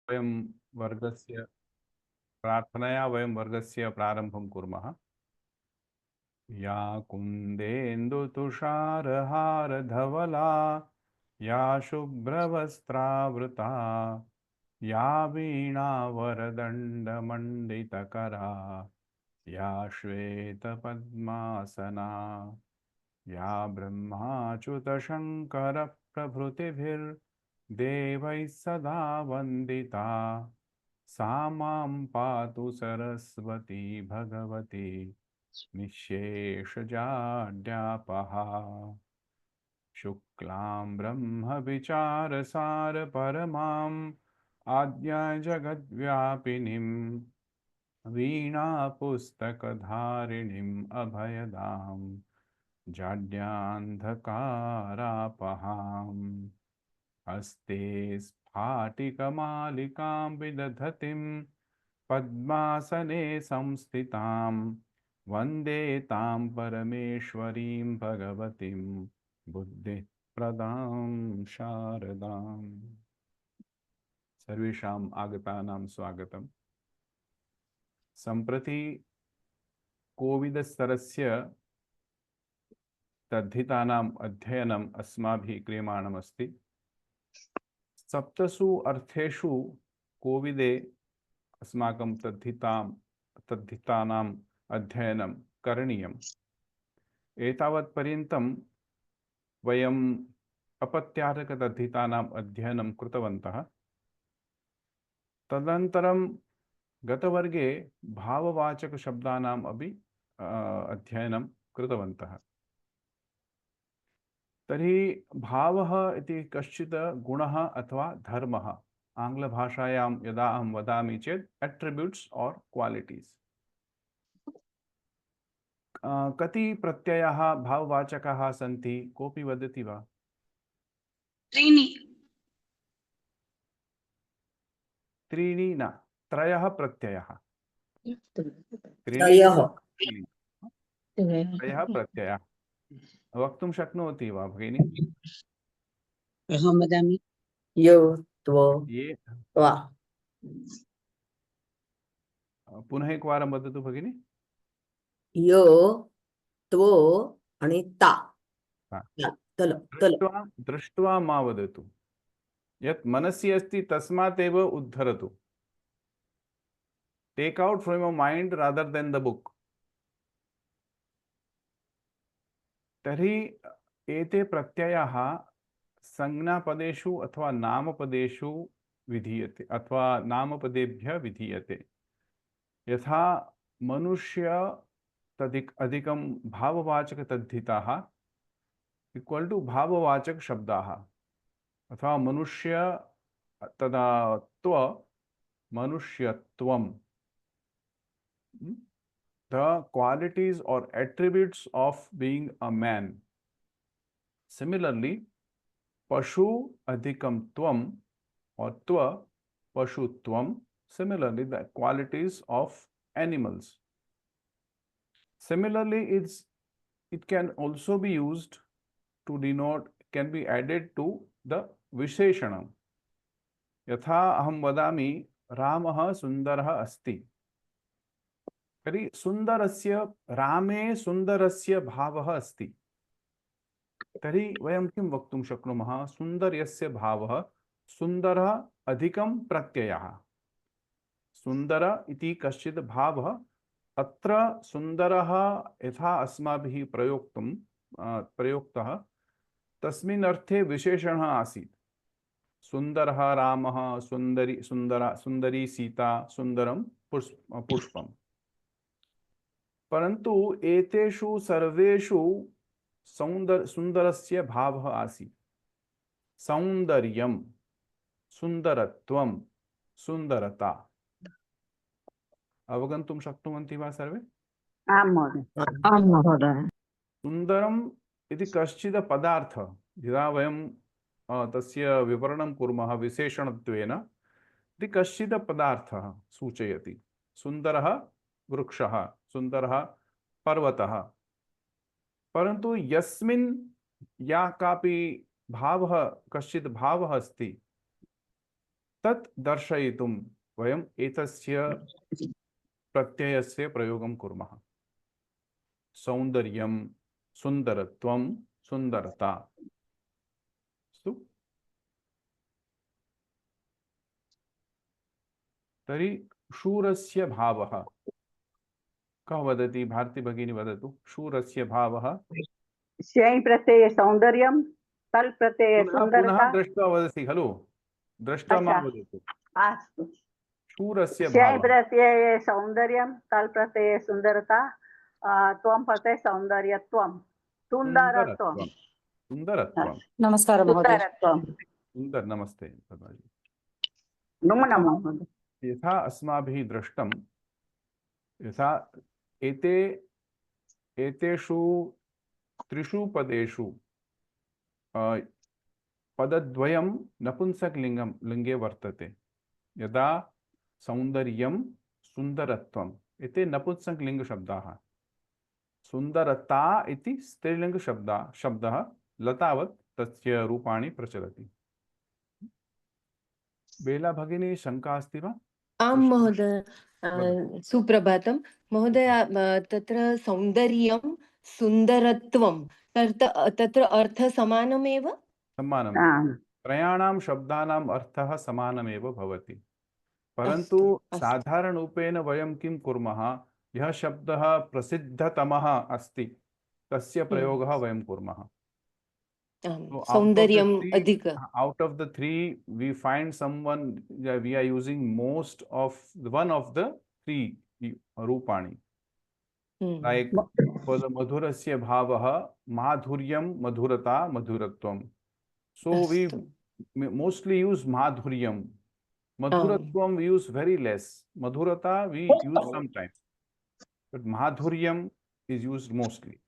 वयं वर्गस्य प्रार्थनया वयं वर्गस्य प्रारम्भं कुर्मः। या कुन्देन्दुतुषारहारधवला या शुभ्रवस्त्रावृता या वीणावरदण्डमण्डितकरा या श्वेतपद्मासना या ब्रह्माच्युतशङ्करप्रभृतिभिर्देवैः सदा वन्दिता सा मां पातु सरस्वती भगवती निःशेषजाड्यापहा। शुक्लां ब्रह्मविचारसारपरमाम् आद्यां जगद्व्यापिनीं वीणापुस्तकधारिणीम् अभयदां जाड्यान्धकारापहाम्। हस्ते स्फाटिकमालिकां विदधतीं पद्मासने संस्थितां वन्दे तां परमेश्वरीं भगवतीं बुद्धिप्रदां शारदाम्। सर्वेषाम् आगतानां स्वागतम्। सम्प्रति कोविदस्तरस्य तद्धितानाम् अध्ययनम् अस्माभिः क्रियमाणमस्ति। सप्तसु अर्थेषु कोविदे अस्माकं तद्धितानाम् अध्ययनं करणीयम्। एतावत्पर्यन्तं वयम् अपत्यार्कतद्धितानाम् अध्ययनं कृतवन्तः। तदनन्तरं गतवर्गे भाववाचकशब्दानाम् अपि अध्ययनं कृतवन्तः। तर्हि भावः इति कश्चित् गुणः अथवा धर्मः, आङ्ग्लभाषायां यदा अहं वदामि चेत् एट्रिब्यूट्स् और क्वालिटीस्। कति प्रत्ययाः भाववाचकाः सन्ति, कोऽपि वदति वा? त्रीणि न, त्रयः प्रत्ययाः। त्रयः प्रत्ययाः वक्तुं शक्नोति वा भगिनी? अहं वदामि यो त्वो ये त्वा। पुनः एकवारं वदतु भगिनी। यो त्वो आणि ता। दृष्ट्वा मा वदतु। यत् मनसि अस्ति तस्मात् एव उद्धरतु। Take out from your mind rather than the book. तर्हि एते प्रत्ययाः संज्ञापदेषु अथवा नामपदेषु विधीयते अथवा नामपदेभ्यः विधीयते। यथा मनुष्य अधिकं भाववाचक तद्धिताः इक्वल टू भाववाचक शब्दाः अथवा मनुष्य तदा त्व मनुष्यत्वम्। The qualities or attributes of being a man. Similarly, pashu adhikam tvam or tva pashutvam. Similarly, the qualities of animals. Similarly, it can also be used to denote, can be added to the visheshanam. यथा अहं वदामि रामः सुन्दरः अस्ति। तर्हि सुन्दरस्य, रामे सुन्दरस्य भावः अस्ति। तर्हि वयं किं वक्तुं शक्नुमः? सुन्दर्यस्य भावः, सुन्दरः अधिकं प्रत्ययः। सुन्दर इति कश्चित् भावः। अत्र सुन्दरः यथा अस्माभिः प्रयोक्तः तस्मिन् अर्थे विशेषणः आसीत्। सुन्दरः रामः, सुन्दरी सीता, सुन्दरं पुष्पम्। परन्तु एतेषु सर्वेषु सुन्दरस्य भावः आसीत्। सौन्दर्यं, सुन्दरत्वं, सुन्दरता। अवगन्तुं शक्नुवन्ति वा सर्वे? आं महोदय। सुन्दरम् इति कश्चित् पदार्थः। यदा वयं तस्य विवरणं कुर्मः विशेषणत्वेन, इति कश्चित् पदार्थः सूचयति। सुन्दरः वृक्षः, सुन्दरः पर्वतः। परन्तु यस्मिन् या कापि भावः, कश्चित् भावः अस्ति, तत् दर्शयितुं वयम् एतस्य प्रत्ययस्य प्रयोगं कुर्मः। सौन्दर्यं, सुन्दरत्वं, सुन्दरता। अस्तु, तर्हि शूरस्य भावः कः वदति? भारती भगिनी वदतु। शूरस्य भावः। स्यै प्रत्यये सौन्दर्यं, तल् प्रत्यये पुनः सुन्दरता। दृष्ट्वा वदति खलु, दृष्ट्वा मा अच्छा, वदतु। अस्तु। शूरस्य स्यै भावः। प्रत्यये सौन्दर्यं, तल् प्रत्यये सुन्दरता, त्वं प्रत्यये सौन्दर्यत्वं, सुन्दरत्वं। सुन्दरत्वं, सुन्दरत्वं, नमस्कार महोदय। सुन्दरत्वं। सुन्दर। नमस्ते भगिनी। नमो यथा नमः। यथा अस्माभिः दृष्टं, यथा एतेषु त्रिषु पदेषु पदद्वयं नपुंसकलिङ्गं लिङ्गे वर्तते। यदा सौन्दर्यं, सुन्दरत्वम् एते नपुंसकलिङ्गशब्दाः, सुन्दरता इति स्त्रीलिङ्गशब्दः लतावत् तस्य रूपाणि प्रचलति। बेला भगिनी, शङ्का अस्ति वा? आं महोदय, सुप्रभातं महोदय। तत्र सौन्दर्यं सुन्दरत्वं तत्र अर्थः समानमेव? समानं। आम्। त्रयाणां शब्दानाम् अर्थः समानमेव भवति, परन्तु अस्तु, अस्तु। साधारणरूपेण वयं किं कुर्मः? यः शब्दः प्रसिद्धतमः अस्ति तस्य प्रयोगः वयं कुर्मः। So सौन्दर्यम् अधिक। out of the three, we find someone, we are using most of one of the three rupani. Like for the madhurasya bhavah, madhuryam, madhurata, madhuratvam. So we mostly use madhuryam. Madhuratvam we use very less. Madhurata we use sometimes, but madhuryam is used mostly.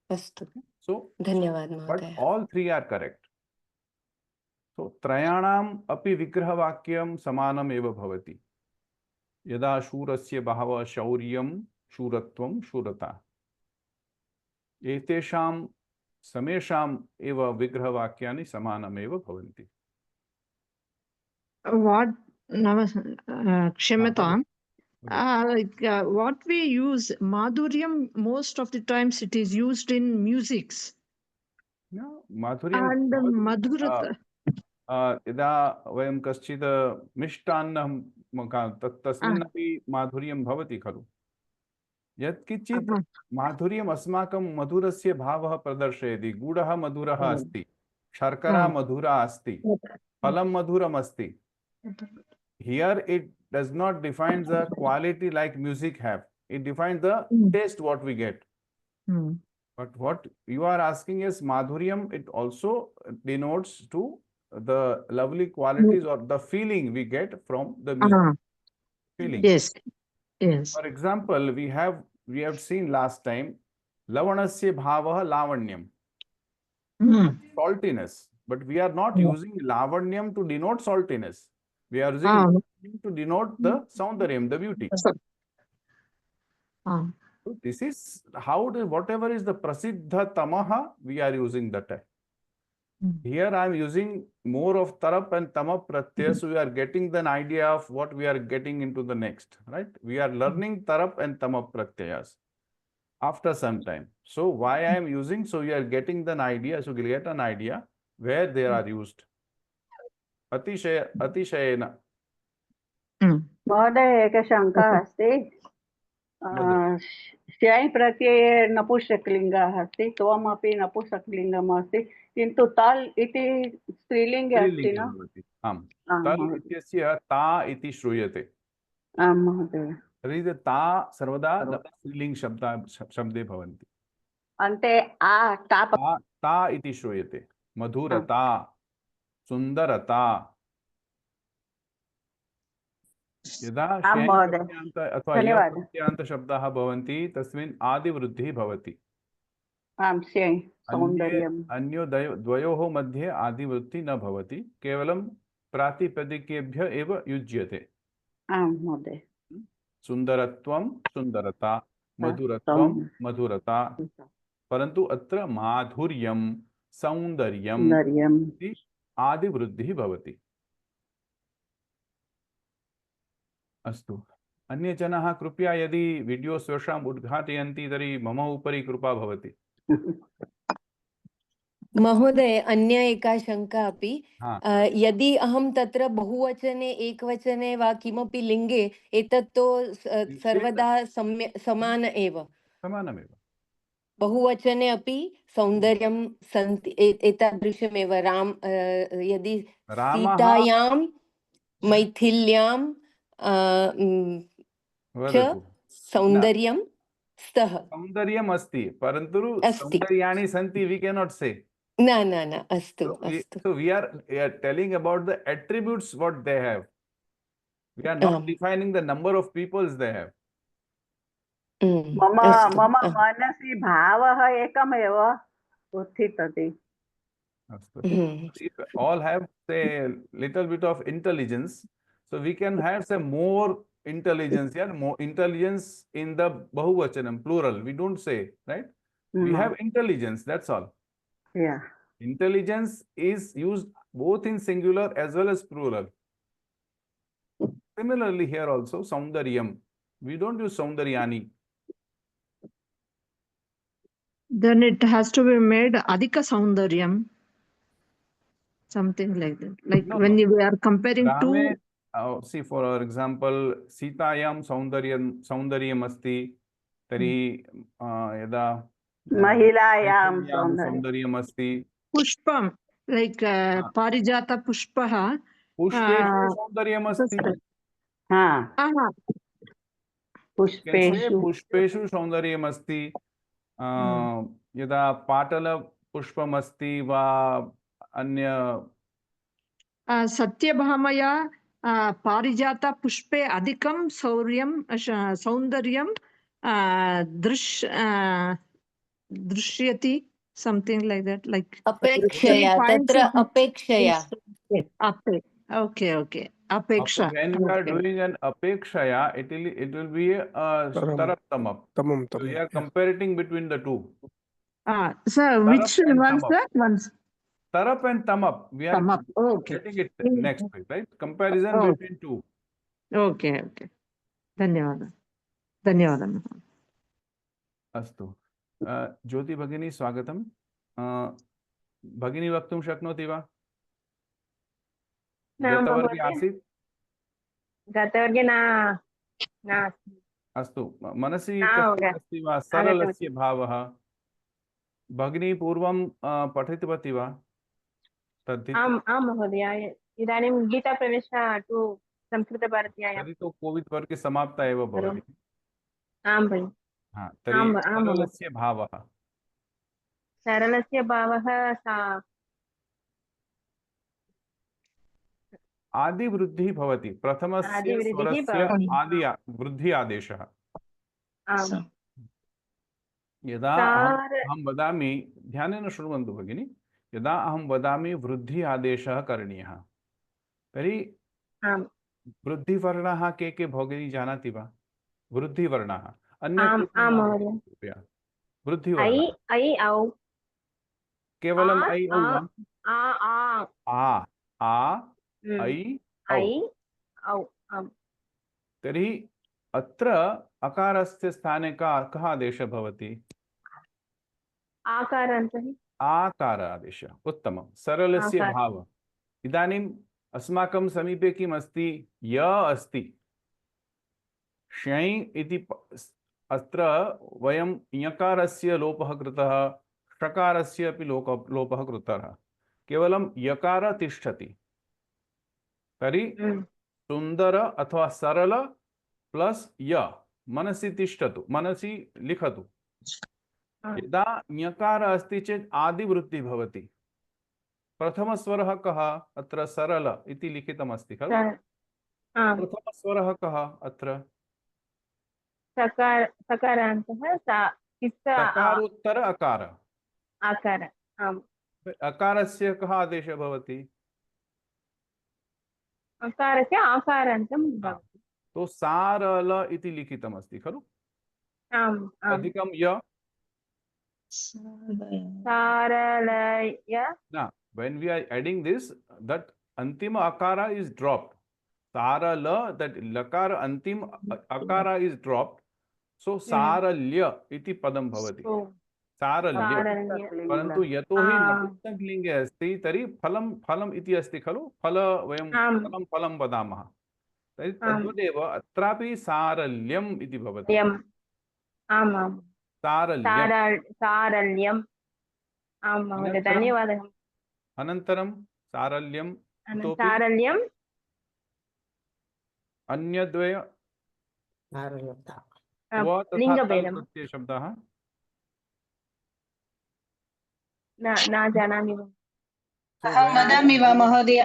अस्तु, So, धन्यवाद but महोदय। all three are correct. So, त्रयाणाम् अपि विग्रहवाक्यं समानम् एव भवति। यदा शूरस्य बहवः शौर्यं, शूरत्वं, शूरता, एतेषां समेषाम् एव विग्रहवाक्यानि समानमेव भवन्ति। What Kshamatam, what we use Madhuryam, most of the times it is used in musics. No, Madhuryam And Madhurata. यदा वयं कश्चित् मिष्टान्नं तस्मिन्नपि माधुर्यं भवति खलु। यत्किञ्चित् माधुर्यम् अस्माकं मधुरस्य भावः प्रदर्शयति। गुडः मधुरः अस्ति, शर्करा मधुरा अस्ति, फलं मधुरम् अस्ति। Here it does not define the quality like music have. It defines the taste what we get. But what you are asking is madhuryam, it also denotes to the lovely qualities or the feeling we get from the music. Feeling. Yes, yes. For example, we have seen last time lavanasya bhavah lavanyam. Saltiness. But we are not using lavanyam to denote saltiness. We are using lavanyam to denote the saundaryam, the beauty. So this is how whatever is the prasiddha tamaha, we are using that. Here I am using more of tarap and tamap pratyaya, so we are getting an idea of what we are getting into the next, right? We are learning tarap and tamap pratyayas after some time. So why I am using, so you are getting an idea, so you will get an idea where they are used. Atishayena. महोदय एक शङ्का अस्ति। स्यै प्रत्यये नपुंसकलिङ्गः अस्ति, त्वमपि नपुंसकलिङ्गम् अस्ति, किन्तु तल् इति स्त्रीलिङ्गे अस्ति न? आम्, तल् इत्यस्य ता इति श्रूयते। आं महोदय। तर्हि ता सर्वदा स्त्रीलिङ्ग शब्दे भवन्ति। अन्ते ता इति श्रूयते। मधुरता, सुन्दरता। यदा अथवा प्रत्ययान्तशब्दाः भवन्ति तस्मिन् आदिवृद्धिः भवति। अन्यो द्वयोः मध्ये आदिवृद्धिः न भवति, केवलं प्रातिपदिकेभ्यः एव युज्यते। सुन्दरत्वं, सुन्दरता, मधुरत्वं, मधुरता, परन्तु अत्र माधुर्यं, सौन्दर्यम् इति आदिवृद्धिः भवति। अस्तु। अन्ये जनाः कृपया यदि वीडियो स्वयम् उद्घाटयन्ति तर्हि मम उपरि कृपा भवति। महोदय, अन्य एका शङ्का अपि। हा, यदि अहं तत्र बहुवचने एकवचने वा किमपि लिङ्गे, एतत्तु सर्वदा समान एव। समानमेव। बहुवचने अपि सौन्दर्यं सन्ति, एतादृशमेव। यदि रामः सीतायां मैथिल्यां च वदतु। न, सौन्दर्यं स्तः। सौन्दर्यम् अस्ति, परन्तु अस्ति। सौन्दर्याणि सन्ति, we cannot say. न न न, अस्तु अस्तु। So we are telling about the attributes what they have. We are not आम्। defining the number of peoples they have. मम अस्तु। मम मनसि भावः एकमेव उत्थितति। If all have say little bit of intelligence, so we can have say more intelligence, yeah, more intelligence in the bahuvachanam, plural. We don't say, right? We have intelligence, that's all. Yeah. Intelligence is used both in singular as well as plural. Similarly here also, saundaryam. We don't use saundaryani. Then it has to be made adhika saundaryam. Something like that. Like No, when no. we are comparing two. Rame, see for example, Sitayam saundaryam asti, tari yada महिलायां Maithilyam सौन्दर्यं। saundaryam asti. Pushpam, like parijata pushpaha. Pushpeshu saundaryam asti. हाँ, Aha. Can say पुष्पेषु। pushpeshu saundaryam asti. Yada patala pushpam asti va anya. Satyabhamaya parijata pushpe adhikam saundaryam drishyati, something like that. Like three अपेक्षया, points. तत्र अपेक्षया। Okay. Apeksha. When we are doing an apekshaya, it will be a tarap tamap. So we are comparing between the two. Sir, which and one, tamap. sir? Once. Tarap and tamap. We are Tamap. Okay. getting it next week, right? Comparison Oh. between two. Okay. धन्यवादः. अस्तु। ज्योति भगिनी स्वागतम्। भगिनी वक्तुं शक्नोति वा? गतवर्गे आसीत्? गतवर्गे न। अस्तु, मनसि अस्ति वा सरलस्य भावः? भगिनी पूर्वं पठितवती वा? आम् महोदय, इदानीं गीताप्रवेशः तु संस्कृतभारत्याः। तर्हि तु कोविड् वर्गे समाप्ता एव भवति। आं भगिनि। हा, तर्हि सरलस्य भावः? सरलस्य भावः आदिवृद्धिः भवति। प्रथमस्य स्वरस्य वृद्धि आदेशः। यदा अहं वदामि, ध्यानेन शृण्वन्तु भगिनि, यदा अहं वदामि वृद्धि आदेशः करणीयः, तर्हि वृद्धिवर्णाः के भगिनी जानाति वा? वृद्धिवर्णाः अन्य वृद्धिवर्णाः केवलम् ऐ औ वा? ऐ औ। तर्हि अत्र अकारस्य स्थाने कः आदेशः भवति? आकार आदेशः। उत्तमं। सरलस्य भावः। इदानीम् अस्माकं समीपे किम् अस्ति? य अस्ति। श्यै इति अत्र वयं यकारस्य लोपः कृतः, षकारस्य अपि लोपः कृतः। केवलं यकार तिष्ठति। तर्हि सुन्दर अथवा सरल प्लस य मनसि तिष्ठतु, मनसि लिखतु। यदा ञकार अस्ति चेत् आदिवृत्तिः भवति। प्रथमस्वरः कः? अत्र सरल इति लिखितमस्ति खलु? प्रथमस्वरः कः अत्र? सकारोत्तर अकार। अकारस्य कः आदेशः भवति? अकारस्य आकारान्तं भवति। तो सारल इति लिखितमस्ति खलु? अधिकं य। सारलय। Now, when we are adding this, that antima akara is dropped. Sarala, that lakar antim akara is dropped, so saralya iti padam bhavati. ओ सारल्य सारल्य परंतु यतोहि आ नपुंसकलिंगे अस्ति तर्हि फलं फलम् इति अस्ति खलु, फल वयं आम् फलं फलं वदामः, तर्हि आम् तद्वदेव अत्रापि सारल्यम् इति भवति। यम् आम् आम् सारल्यम् सारल्यम् आं महोदय अनन्तरं धन्यवादः अनन्तरं सारल्यम् इतोपि सारल्यम् अन्यद्वय सारलता त्व तथा तल् लिङ्गभेदं प्रत्ययशब्दः न जानामि अहं वदामि वा महोदय,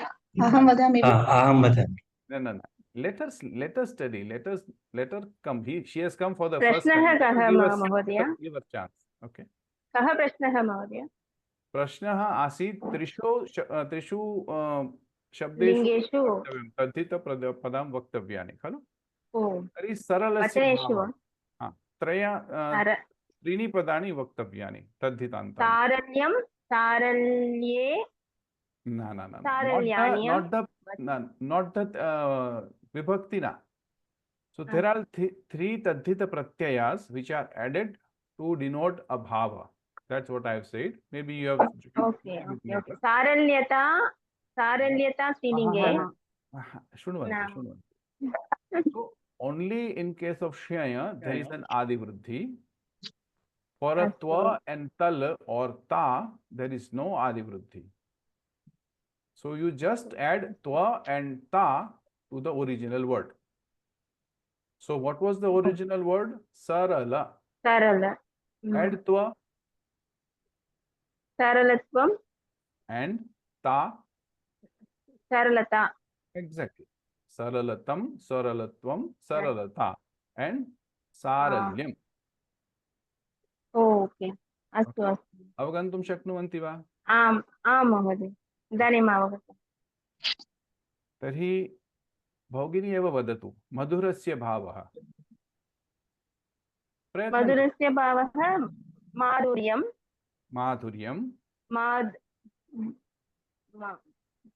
अहं वदामि वा? अहं वदामि। न let us study, let her come, she has come for the first प्रश्नः time. कः महोदय? Give her chance. Okay, कः प्रश्नः महोदय? प्रश्नः आसीत् त्रिषु शब्देषु लिङ्गेषु वक्तव्यं, तद्धितपदं वक्तव्यानि खलु। ओ तर्हि सरलस्य वचनेषु भावः, त्रीणि पदानि वक्तव्यानि तद्धितान्तानि। सारल्यं सारल्ये सारल्यानि not that vibhakti na. So there are three tadhita pratyayas which are added to denote a bhava. That's what I have said. Maybe you have okay सारल्यता स्त्रीलिङ्गे Shunvantu. So only in case of Shaya there is an adi vruddhi. For a twa and tal or ta there is no adi vruddhi. So you just add twa and ta to the original word. So what was the original word? Sarala. सरल Add twa सरलत्वं and ta. सरलता Exactly. Saralatam, saralatvam, saralata and saralyam. Okay अस्तु अस्तु अवगन्तुं शक्नुवन्ति वा? आम् आं महोदय इदानीम् अवगतम् तर्हि भगिनी एव वदतु, मधुरस्य भावः। मधुरस्य भावः माधुर्यं माधुर्यं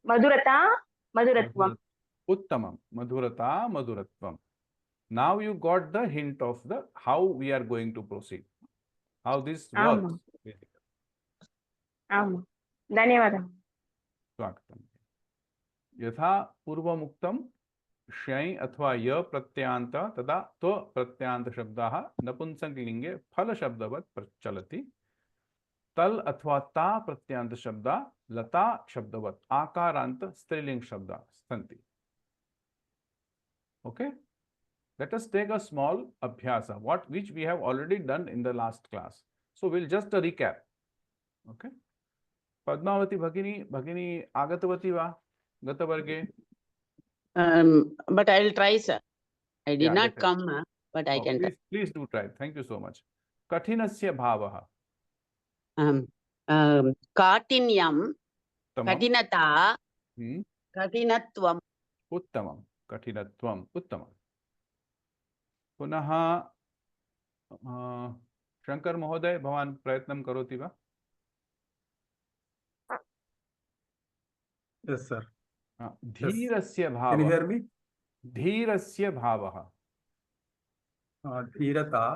मधुरता मधुरत्वम् उत्तमं, मधुरता मधुरत्वं. Now you got the hint of the how we are going to proceed, how this works. आम् धन्यवादः स्वागतम्। यथा पूर्वमुक्तं श्यै अथवा य प्रत्ययान्त तदा त्व प्रत्ययान्त शब्दाः नपुंसकलिङ्गे फलशब्दवत् प्रचलति। तल अथवा ता प्रत्ययान्त शब्दा लता शब्दवत् आकारान्त स्त्रीलिंग शब्दाः सन्ति। Okay, let us take a small abhyasa, which we have already done in the last class. So we'll just a recap. Okay, Padmavati Bhagini आगतवती वा गतवर्गे? But I will try, sir. I did not definitely. come, but I can try. Please do try. Thank you so much. कठिनस्य भावः काठिन्यं उत्तमं। कठिनता कठिनत्वम् उत्तमं, कठिनत्वम् उत्तमं। पुनः शंकर महोदय, भवान् प्रयत्नं करोति वा? Yes, sir. धीरस्य Can you भावः hear me? धीरस्य भावः धीरता,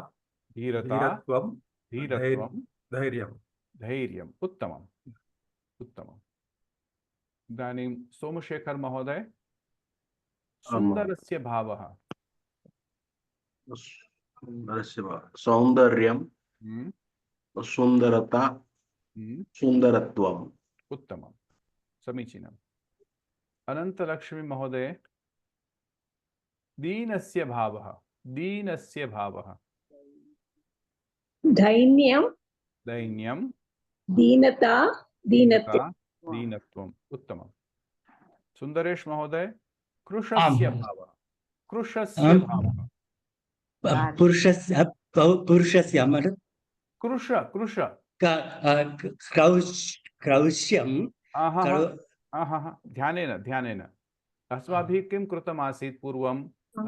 धीरता धीरत्वं, धीरत्वं धैर्यं। धैर्यम् उत्तमम् उत्तमम्। इदानीं सोमशेखर महोदय, सुन्दरस्य भावः सौन्दर्यं सुन्दरता सुन्दरत्वम् उत्तमं समीचीनम्। अनन्तलक्ष्मी महोदय, दीनस्य भावः दीनस्य भावः दैन्यं दैन्यं दीनता दीनत्वं दीनत्वम् उत्तमं। सुन्दरेश महोदय, कृशस्य भावः कृशस्य भावः पुरुषस्य कृश कृश क्रौश्यं ध्यानेन अस्माभिः किं कृतमासीत् पूर्वं?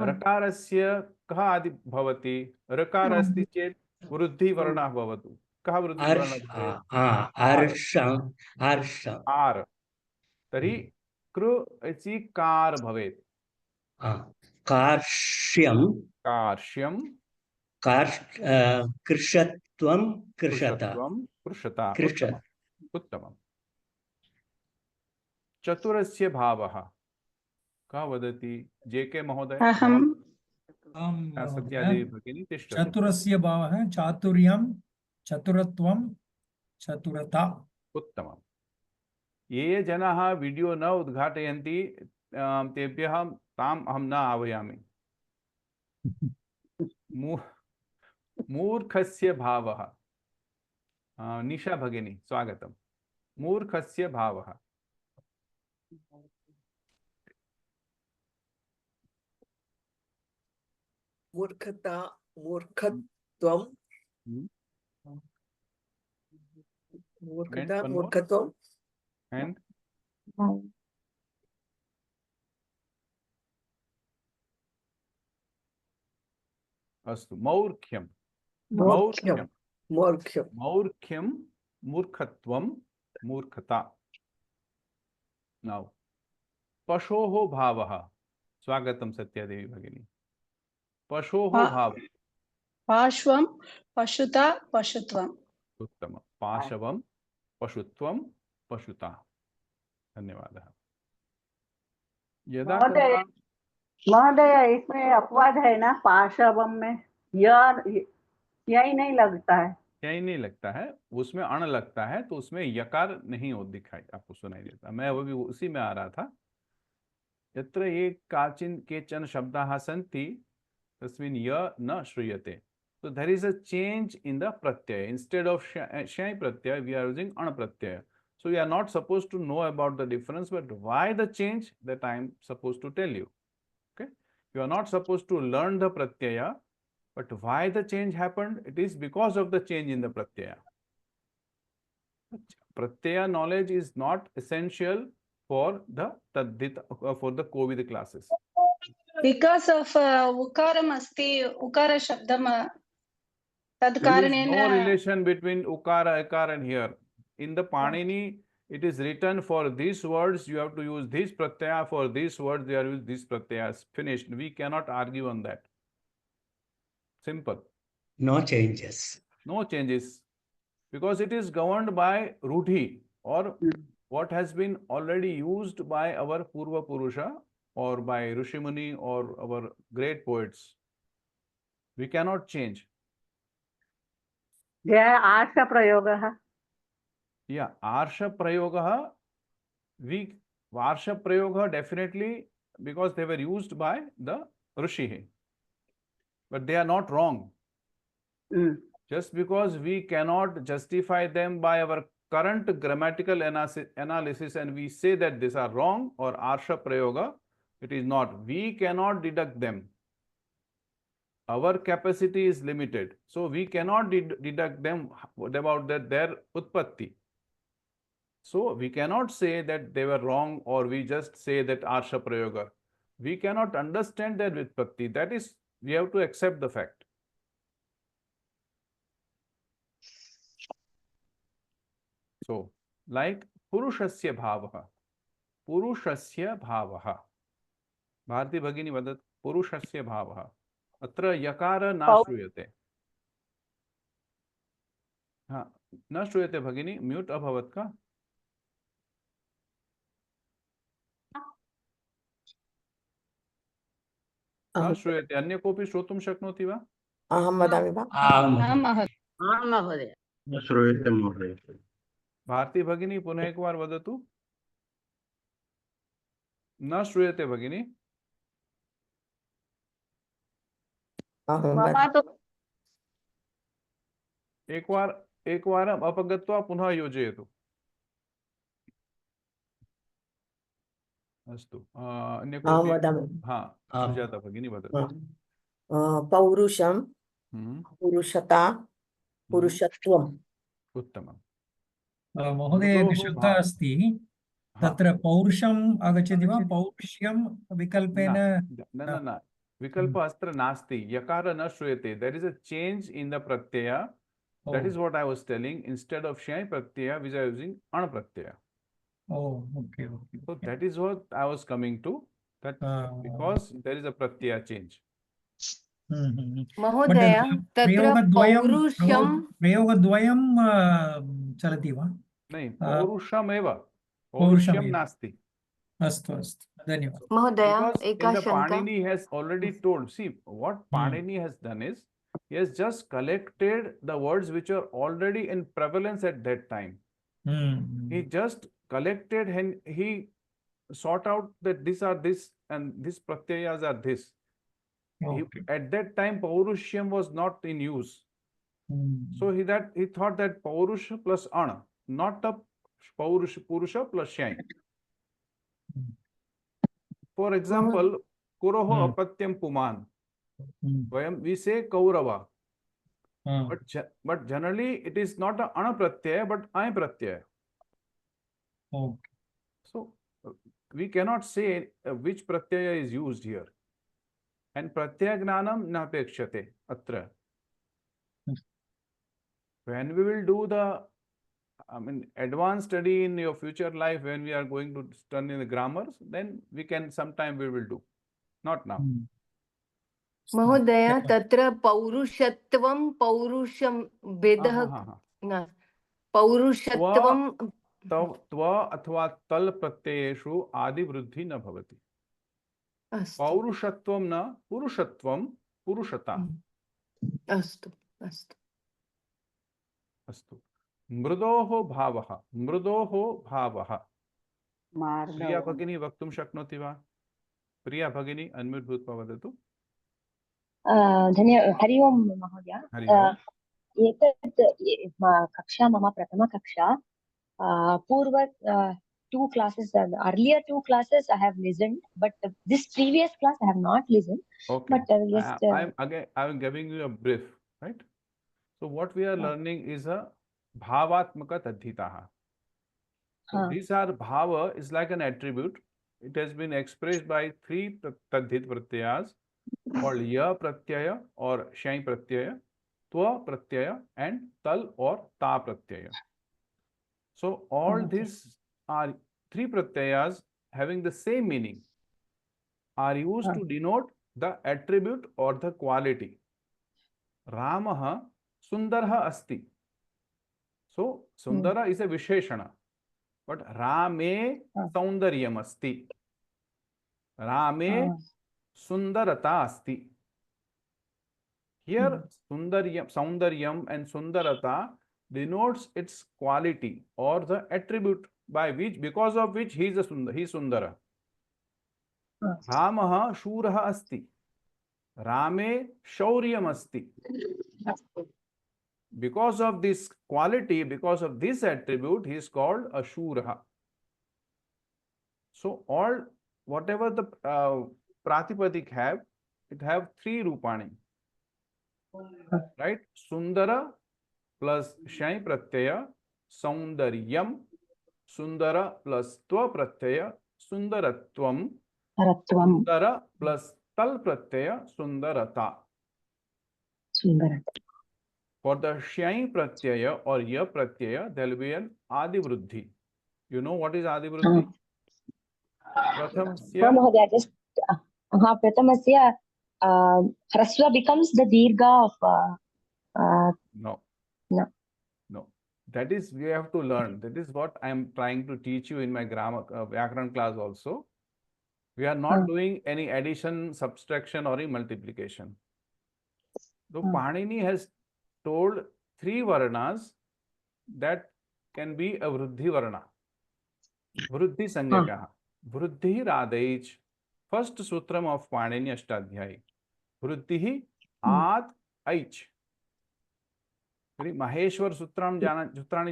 रकारस्य कः आदि भवति? ऋकार अस्ति चेत् वृद्धिवर्णः भवतु। कः वृद्धिवर्णः? आर्। तर्हि कृ इति कार भवेत्। कार्श्यं कार्श्यं कृषत्वं कृषत कृषत्वं कृषता कृष उत्तमम् चतुरस्य भावः कः वदति जेके महोदय अहं सत्यादेवी भगिनी तिष्ठतु चतुरस्य भावः चातुर्यं चतुरत्वं चतुरता उत्तमम् ये जनाः वीडियो न उद्घाटयन्ति तेभ्यः ताम् अहं न आह्वयामि मूर्खस्य भावः निशा भगिनी स्वागतम् मूर्खस्य भावः मूर्खता मूर्खत्वं मूर्खता मूर्खत्वं and अस्तु मौर्ख्यं मौर्ख्यं मौर्ख्यं मौर्ख्यं मूर्खत्वं मूर्खता नाउ पशोः भावः स्वागतं सत्यादेवी भगिनी पशोः भावः पार्श्वं पशुता पशुत्वम् उत्तमं पाशवं पशुत्वं पशुता धन्यवादः यदा महोदय इसमें अपवाद है ना पाशवम में यही नहीं लगता है यही नहीं लगता है उसमें अण लगता है तो उसमें यकार नहीं हो दिखाई आपको सुनाई देता मैं वो भी उसी में आ रहा था यत्र ये काचिन केचन शब्दाः सन्ति तस्मिन् य न श्रूयते so there is a change in the pratyaya instead of shay pratyaya we are using an pratyaya so we are not supposed to know about the difference but why the change that I am supposed to tell you okay you are not supposed to learn the pratyaya but why the change happened it is because of the change in the pratyaya pratyaya knowledge is not essential for the for the COVID classes because of ukaram asti ukara shabdam tad there is karanena no relation between ukara akara and here in the Panini it is written for these words you have to use this pratyaya for these words they are used this pratyayas finished we cannot argue on that simple no changes because it is governed by rudhi or what has been already used by our purva purusha or by Rishimuni or our great poets we cannot change आर्ष प्रयोगः yeah arsha prayogah we varsha prayogah definitely because they were used by the rishi but they are not wrong just because we cannot justify them by our current grammatical analysis and we say that these are wrong or arsha prayoga it is not we cannot deduct them our capacity is limited so we cannot deduct them about their utpatti so we cannot say that they were wrong or we just say that arsha prayoga we cannot understand their utpatti that is we have to accept the fact so like purushasya bhavah Bharti भगिनी वदत् पुरुषस्य भावः अत्र यकार न श्रूयते हाँ न श्रूयते भगिनी म्यूट अभवत् का न श्रूयते अन्य कोऽपि श्रोतुं शक्नोति वा अहं वदामि वा आं महोदय न श्रूयते महोदय भारती भगिनी पुनः एकवार वदतु न श्रूयते भगिनी एकवारम् अपगत्वा पुनः योजयतु अस्तु अन्य कोऽपि हाँ सुजाता भगिनी वदतु पौरुषं पुरुषता पुरुषत्वम् उत्तमम् महोदय एकः शब्दः अस्ति तत्र पौरुषम् आगच्छति वा पौरुष्यं विकल्पेन न विकल्पः अत्र नास्ति यकार न श्रूयते there is a change in the pratyaya that is what I was telling instead of shay pratyaya we are using an pratyaya oh okay so that is what I was coming to That because there is a pratyaya change. महोदय तत्र पौरुषं प्रयोगद्वयं चलति वा? नहीं, पौरुषमेव, पौरुषं नास्ति. अस्तु अस्तु, धन्यवादः महोदय Because एका in the शंका. Panini has already told, see what Panini has done is he has just collected the words which are already in prevalence at that time. He just collected and he sought out that these are this and these pratyayas are this. At that time paurushyam was not in use. So he thought that paurusha plus ana, not a purusha plus shyam. For example, kuroho apatyam puman. We say kaurava. But generally it is not a ana pratyaya but ay pratyaya. So we cannot say which pratyaya is used here. And pratyaya gnanam napekshate atra. When we will do the advanced study in your future life, when we are going to study the grammars, then we can sometime we will do. Not now. महोदय तत्र पौरुषत्वं पौरुषं भेदः पौरुषत्वं त्व अथवा तल प्रत्ययेषु आदि वृद्धि न भवति. पौरुषत्वं न पुरुषत्वं पुरुषता. अस्तु अस्तु अस्तु. मृदोः भावः प्रिया भगिनी वक्तुं शक्नोति वा? प्रिया भगिनी अन्म्यूट् भूत्वा वदतु. हरि ओं महोदय. एतत् कक्षा मम प्रथमकक्षा. पूर्व 2 classes, earlier 2 classes I have listened, but this previous class I have not listened. Okay. But I'm giving you a brief, right? So what we are learning is a bhavatmaka tadhitaha. So these are bhava is like an attribute. It has been expressed by 3 tadhit pratyayas called ya pratyaya or shay pratyaya, twa pratyaya and tal or ta pratyaya. So all these are 3 pratyayas having the same meaning, are used to denote the attribute or the quality. Ramah sundarah asti. So sundara is a visheshana, but Rame saundaryam asti. Rame sundarata asti. Here saundaryam and sundarata denotes its quality or the attribute by which, because of which he is sundara. Ramah shurah asti. Rame shauryam asti. Because of this quality, because of this attribute, he is called a shurah. So whatever the pratipadik have, it have 3 rupani, right? Sundara plus shay pratyaya saundaryam, sundara plus twa pratyaya sundaratvam, sundara plus tal pratyaya sundarata. For the shay pratyaya or ya pratyaya, there will be an adi vruddhi. You know what is adi vruddhi? Mahodaya, just Pratamasya hrasva becomes the dirgha of no. That is, we have to learn. That is what I am trying to teach you in my grammar Vyakaran class also. We are not doing any addition, subtraction or multiplication. So Panini has told 3 varnas that can be a vruddhi varna. Vruddhi sanyakaha. Vruddhi radaic. First sutram of Panini Ashtadhyayi. Vruddhi ad aich. Maheshwar sutrani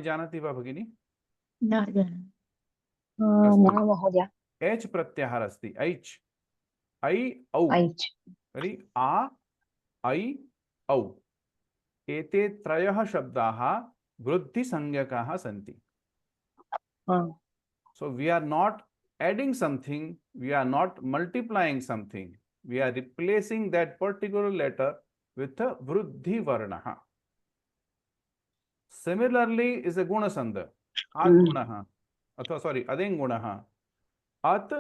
janati va bhagini? No, Mahodaya. H pratyahar asti. Aich. I au. A I au. Ete trayah shabdaha vruddhi sangyakaha santi. So we are not adding something, we are not multiplying something. We are replacing that particular letter with a vruddhi varnaha. Similarly is a guna sandha. Ad gunaha. Sorry, adeng gunaha. At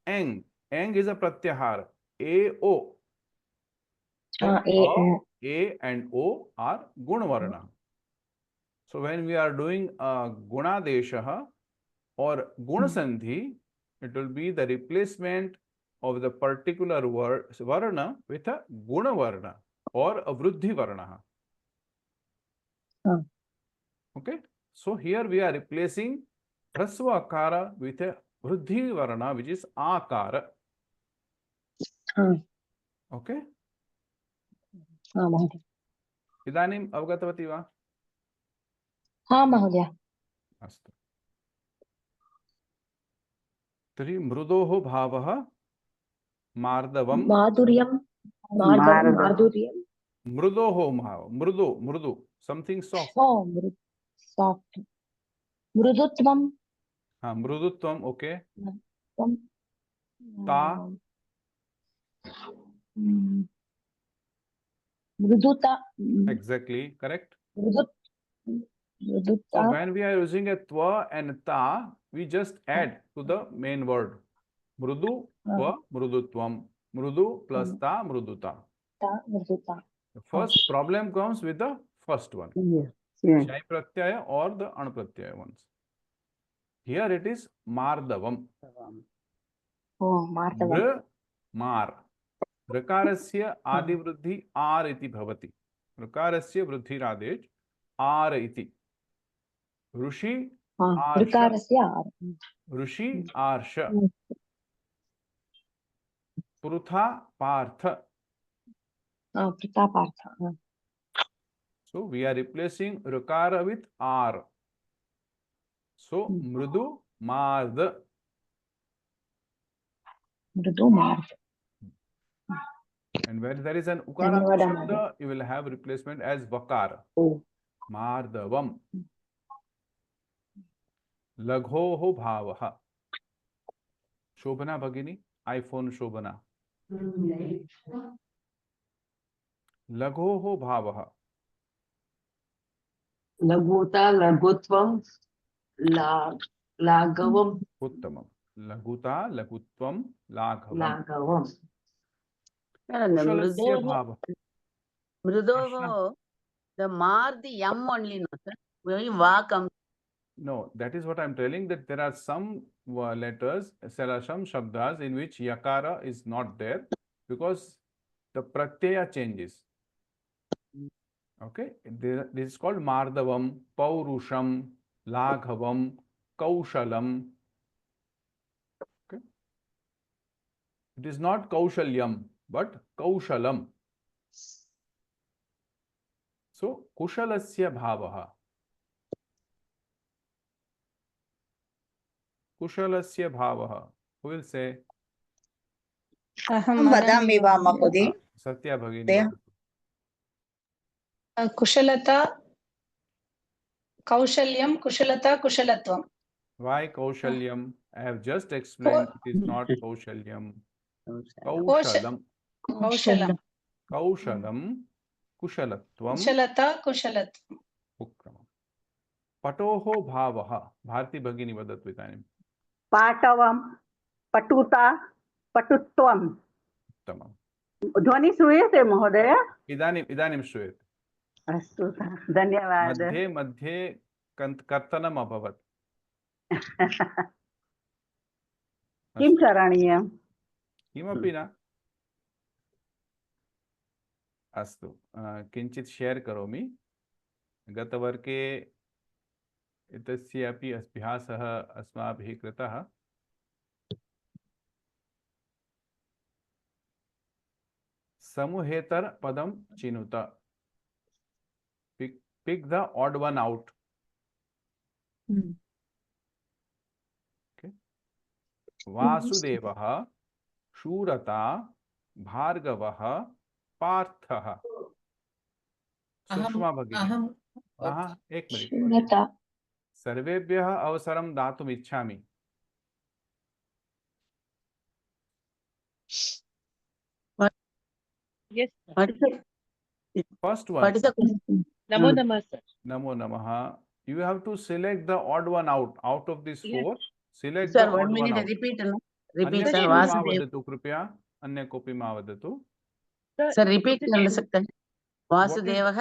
eng. Eng is a pratyahar. A, O. So A and O are Gunvarna. So when we are doing Gunadeshaha or Gunasandhi, it will be the replacement of the particular word Varna with a Gunavarna or a Vruddhi Varna. Okay. So here we are replacing Hrasva Akara with a Vruddhi Varna, which is Akara. Okay. इदानीम् अवगतवती वा? हाँ महोदय। अस्तु। तर्हि मृदोः भावः मार्दवं माधुर्यं माधुर्यं मृदोः भाव मृदु something soft. soft मृदुत्वं हाँ मृदुत्वम ओके ता मृदुता exactly correct. Mriduta. So when we are using a twa and ta, we just add to the main word mrudu twa mrudutvam, mrudu plus ta mruduta. The first problem comes with the first one, Shai pratyaya or the anpratyaya ones. Here it is mardavam. मार्दवम्. Mar. ऋकारस्य आदिवृद्धि आर इति भवति. ऋकारस्य वृद्धिरादेश are इति. ऋषि ऋषि आर्ष. Pritha Partha. So we are replacing ऋकार with r. So mrudu mard. And when there is an ukara shabda, you will have replacement as vakar. Mardavam. Laghoho bhavaha. Shobhana Bhagini, iPhone Shobhana. Laghoho bhavaha. Laguta, lagutvam, lagavam. Uttamam. Laguta, lagutvam, laghavam. Lagavam. Mrudovo, the mar, the yam only, no, sir. Va comes. No, that is what I am telling, that there are some letters, there are some shabdas in which yakara is not there because the pratyaya changes. Okay, this is called mardavam, paurusham, laghavam, kaushalam. Okay, it is not kaushalyam but kaushalam. So kushalasya bhavaha. Kushalasya bhavaha. Who will say? वदामि वा महोदय? Satya Bhagini. कुशलता कौशल्यं कुशलता कुशलत्वं. Why kaushalyam? I have just explained it is not kaushalyam. Kaushalam. कौशलं Kaushalam. Kushalatvam. कुशलता कुशलत्वं. Ukramam. Patoho bhavaha. Bharti Bhagini vadatu idanim. पाटवं पटुता पटुत्वं. Uttamam. ध्वनि श्रूयते महोदय? इदानीं श्रूयते. अस्तु धन्यवादः. मध्ये मध्ये कर्तनम् अभवत्. किं करणीयं? किमपि न. अस्तु किञ्चित् शेर् करोमि. गतवर्गे एतस्यापि अभ्यासः अस्माभिः कृतः. समूहेतर पदं चिनुत. Pick the odd one out. Okay. Vasudevah, Shurata, Bhargavah, Parthah. Sushma Bhagini. एक मिनट. सर्वेभ्यः अवसरं दातुम् इच्छामि. Yes. First one. What is the question? Namo Namah, sir. Namo Namaha. You have to select the odd one out of these four. Select Sir, the 1 odd one minute, out. repeat. No? Repeat अन्य sir कोऽपि मा वासुदेव वदतु कृपया, अन्य कोऽपि मा वदतु। Sir repeat कर सकते हैं What is वासुदेवः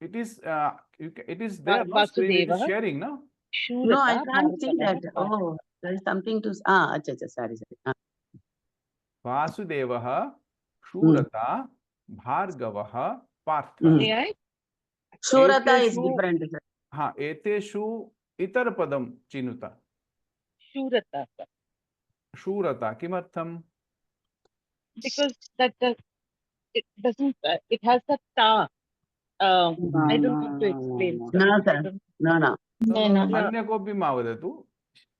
it is there no screen, it is sharing no? No, I can't see that. Oh, there is something to. अच्छा, sorry. वासुदेवः, शूरता, भार्गवः, पार्थ। शूरता is एतेषु different. Sir. हाँ, एतेषु इतरपदं चिनुत। शूरता किमर्थम्? Because it doesn't, it has a ta. I don't know how to explain. No, sir. No. अन्य कोऽपि मा वदतु।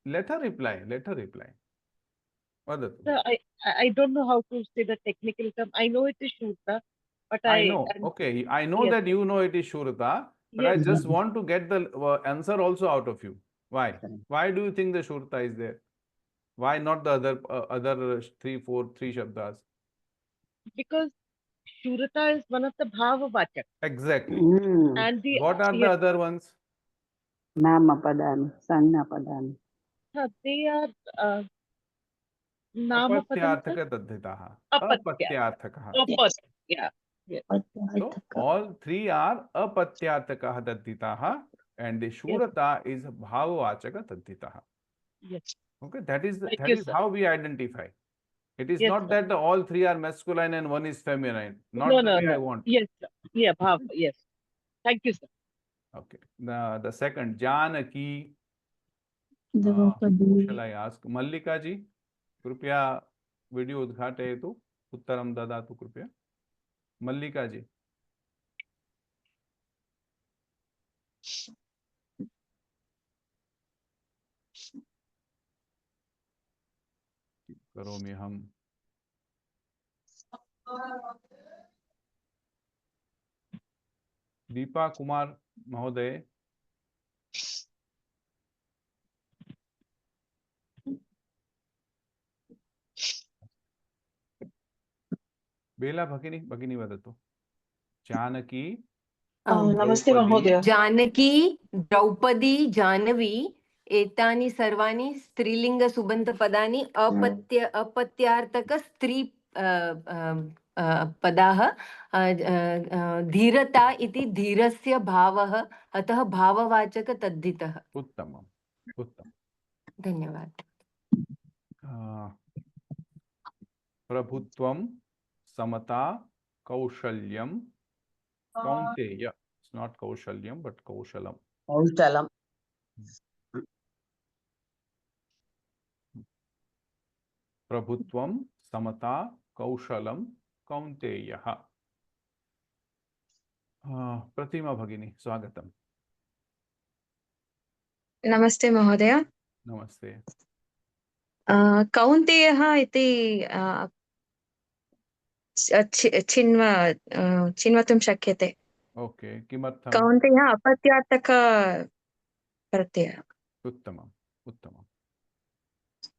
Let her reply. वदतु। So I don't know how to say the technical term. I know it is Shurta, but I know. Okay, I know that you know it is Shurta, but I just want to get the answer also out of you. Why? Why do you think the Shurta is there? Why not the other three shabdas? Because Shurata is one of the Bhavavachak. Exactly. And What are the other ones? Namapadani, Sannapadani. They are अपत्यार्थक तद्धिताः। अपत्यार्थकः। Yeah. So all three are apatyaर्थकः तद्धिताः, and the Shurata is bhavavachaka tadhitaha. Yes. Okay, that is how we identify. It is not that all three are masculine and one is feminine. Not the way I want. Yes, sir. Yeah, bhav. Yes. Thank you, sir. Okay. The second, Janaki. Who shall I ask? Mallika ji, कृपया video उद्घाटयतु, उत्तरं ददातु कृपया। मल्लिका जी। करोमि हम। दीपा कुमार महोदय। बेला भगिनी वदतु। जानकी, नमस्ते महोदय। जानकी, द्रौपदी, जाह्नवी एतानि सर्वाणि स्त्रीलिङ्गसुबन्तपदानि अपत्यार्थक स्त्री पदाः। धीरता इति धीरस्य भावः, अतः भाववाचक तद्धितः। उत्तमम्। धन्यवाद। प्रभुत्वं, समता, कौशल्यं, कौन्तेय। It's not कौशल्यं but कौशलम। कौशलम। प्रभुत्वं, समता, कौशलं, कौन्तेयः। प्रतिमा भगिनी, स्वागतम्। नमस्ते महोदय। नमस्ते। कौन्तेयः इति चिन्वतुं शक्यते। ओके, किमर्थं? कौन्तेयः अपत्यार्थक प्रत्ययः। उत्तमम्।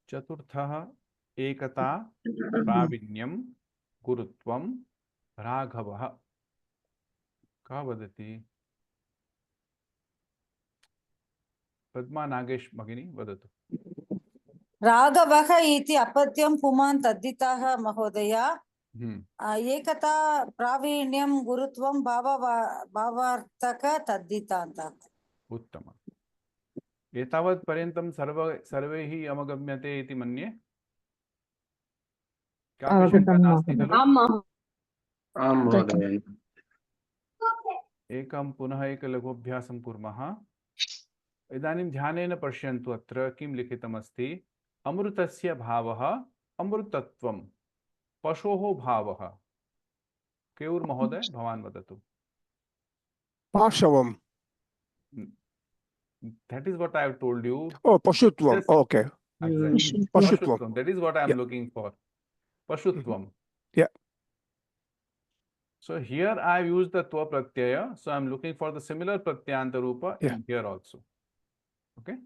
चतुर्थः, एकता, प्रावीण्यं, गुरुत्वं, राघवः। का वदति? पद्मा नागेश भगिनी वदतु। राघवः इति अपत्यं पुमान् तद्धिताः महोदय। एकता, प्रावीण्यं, गुरुत्वं, भावार्थक तद्धितान्तः। उत्तमम्। एतावत् पर्यन्तं सर्वैः अवगम्यते इति मन्ये। कापि शङ्का नास्ति खलु? आं महोदय। एकं पुनः लघुअभ्यासं कुर्मः। इदानीं ध्यानेन पश्यन्तु, अत्र किं लिखितमस्ति। अमृतस्य भावः अमृतत्वं, पशोः भावः। केयूर् महोदय, भवान् वदतु। पाशवम्। That is what I have told you. Oh, Pashutvam. Yes. Okay. Exactly. Pashutvam. That is what I am looking for. Pashutvam. Yeah. So here I have used the twa pratyaya. So I am looking for the similar pratyanta rupa in here also. Okay.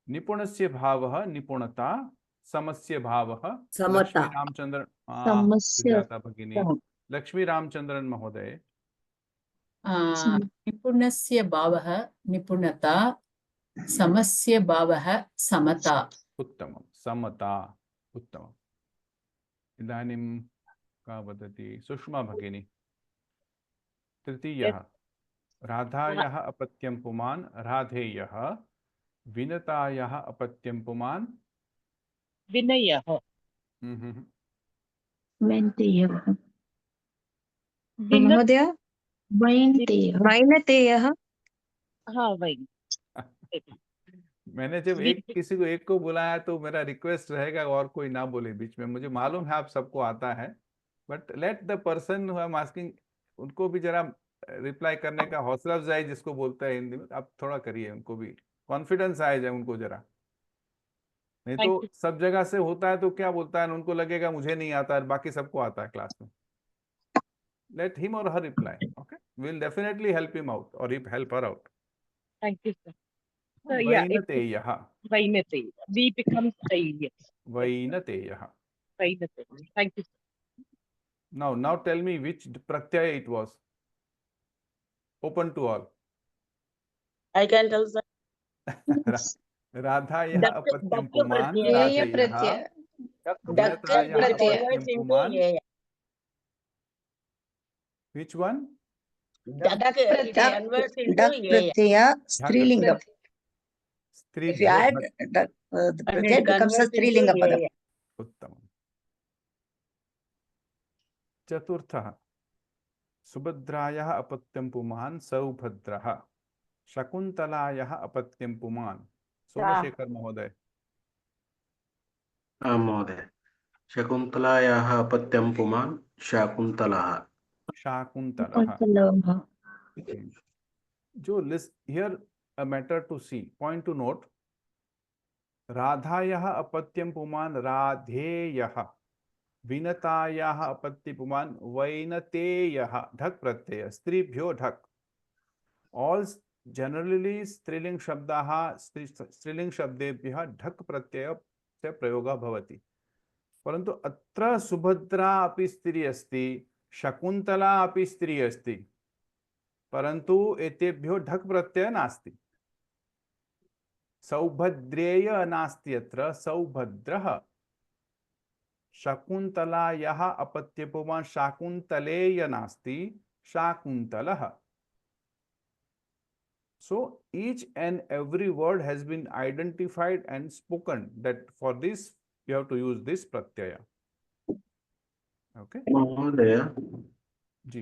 Nipunasya bhavah, nipunata. Samasya bhavah. Samata. Lakshmi Ramchandran Mahoday. निपुणस्य भावः निपुणता, समस्य भावः समता। उत्तमम्। समता उत्तमम् इदानीं का वदति सुषमा भगिनी तृतीयः राधायाः अपत्यं पुमान् राधेयः विनतायाः अपत्यं पुमान् विनयः महोदय वैनतेयः हाँ वैन मैंने जब किसी को एक को बुलाया तो मेरा रिक्वेस्ट रहेगा और कोई ना बोले बीच में। मुझे मालूम है आप सबको आता है, but let the person who I am asking उनको भी जरा रिप्लाई करने का हौसला अफजाई जिसको बोलता है हिंदी में, आप थोड़ा करिए, उनको भी कॉन्फिडेंस आए जाए उनको जरा। नहीं तो सब जगह से होता है तो क्या बोलता है, उनको लगेगा मुझे नहीं आता है, बाकी सबको आता है क्लास में। Let him or her reply, okay, we will definitely help him out or help her out. Thank you sir. वैनतेयः वैनतेय we becomes I, yes. वैनतेयः वैनतेय, thank you sir. Now tell me which pratyaya it was. Open to all. I can tell sir. राधायाः अपत्यं पुमान् प्रत्यय राधेयः विनतायाः अपत्यं पुमान्। Which one? Dak converts into Dak pratyaya strilingam. If you add dak, the pratyaya becomes a strilinga padam. उत्तमम्। चतुर्थः सुभद्रायाः अपत्यं पुमान् सौभद्रः शकुन्तलायाः अपत्यं पुमान् सोमशेखर महोदय। आं महोदय शकुन्तलायाः अपत्यं पुमान् शाकुन्तलः। शाकुन्तलः। जो list here a matter to see, point to note, राधायाः अपत्यं पुमान् राधेयः विनतायाः अपत्यं पुमान् वैनतेयः ढक् प्रत्यय स्त्रीभ्यो ढक्। ऑल जनरली स्त्रीलिंग शब्दाः स्त्रीलिंग शब्देभ्यः ढक् प्रत्यय से प्रयोगः भवति, परन्तु अत्र सुभद्रा अपि स्त्री अस्ति, शकुन्तला अपि स्त्री अस्ति, परन्तु एतेभ्यो ढक् प्रत्यय नास्ति। सौभद्रेय नास्ति अत्र, सौभद्रः। शकुन्तलायाः अपत्यं पुमान् शाकुन्तलेय नास्ति, शाकुन्तलः। So each and every word has been identified and spoken that for this you have to use this pratyaya. Okay. महोदय जी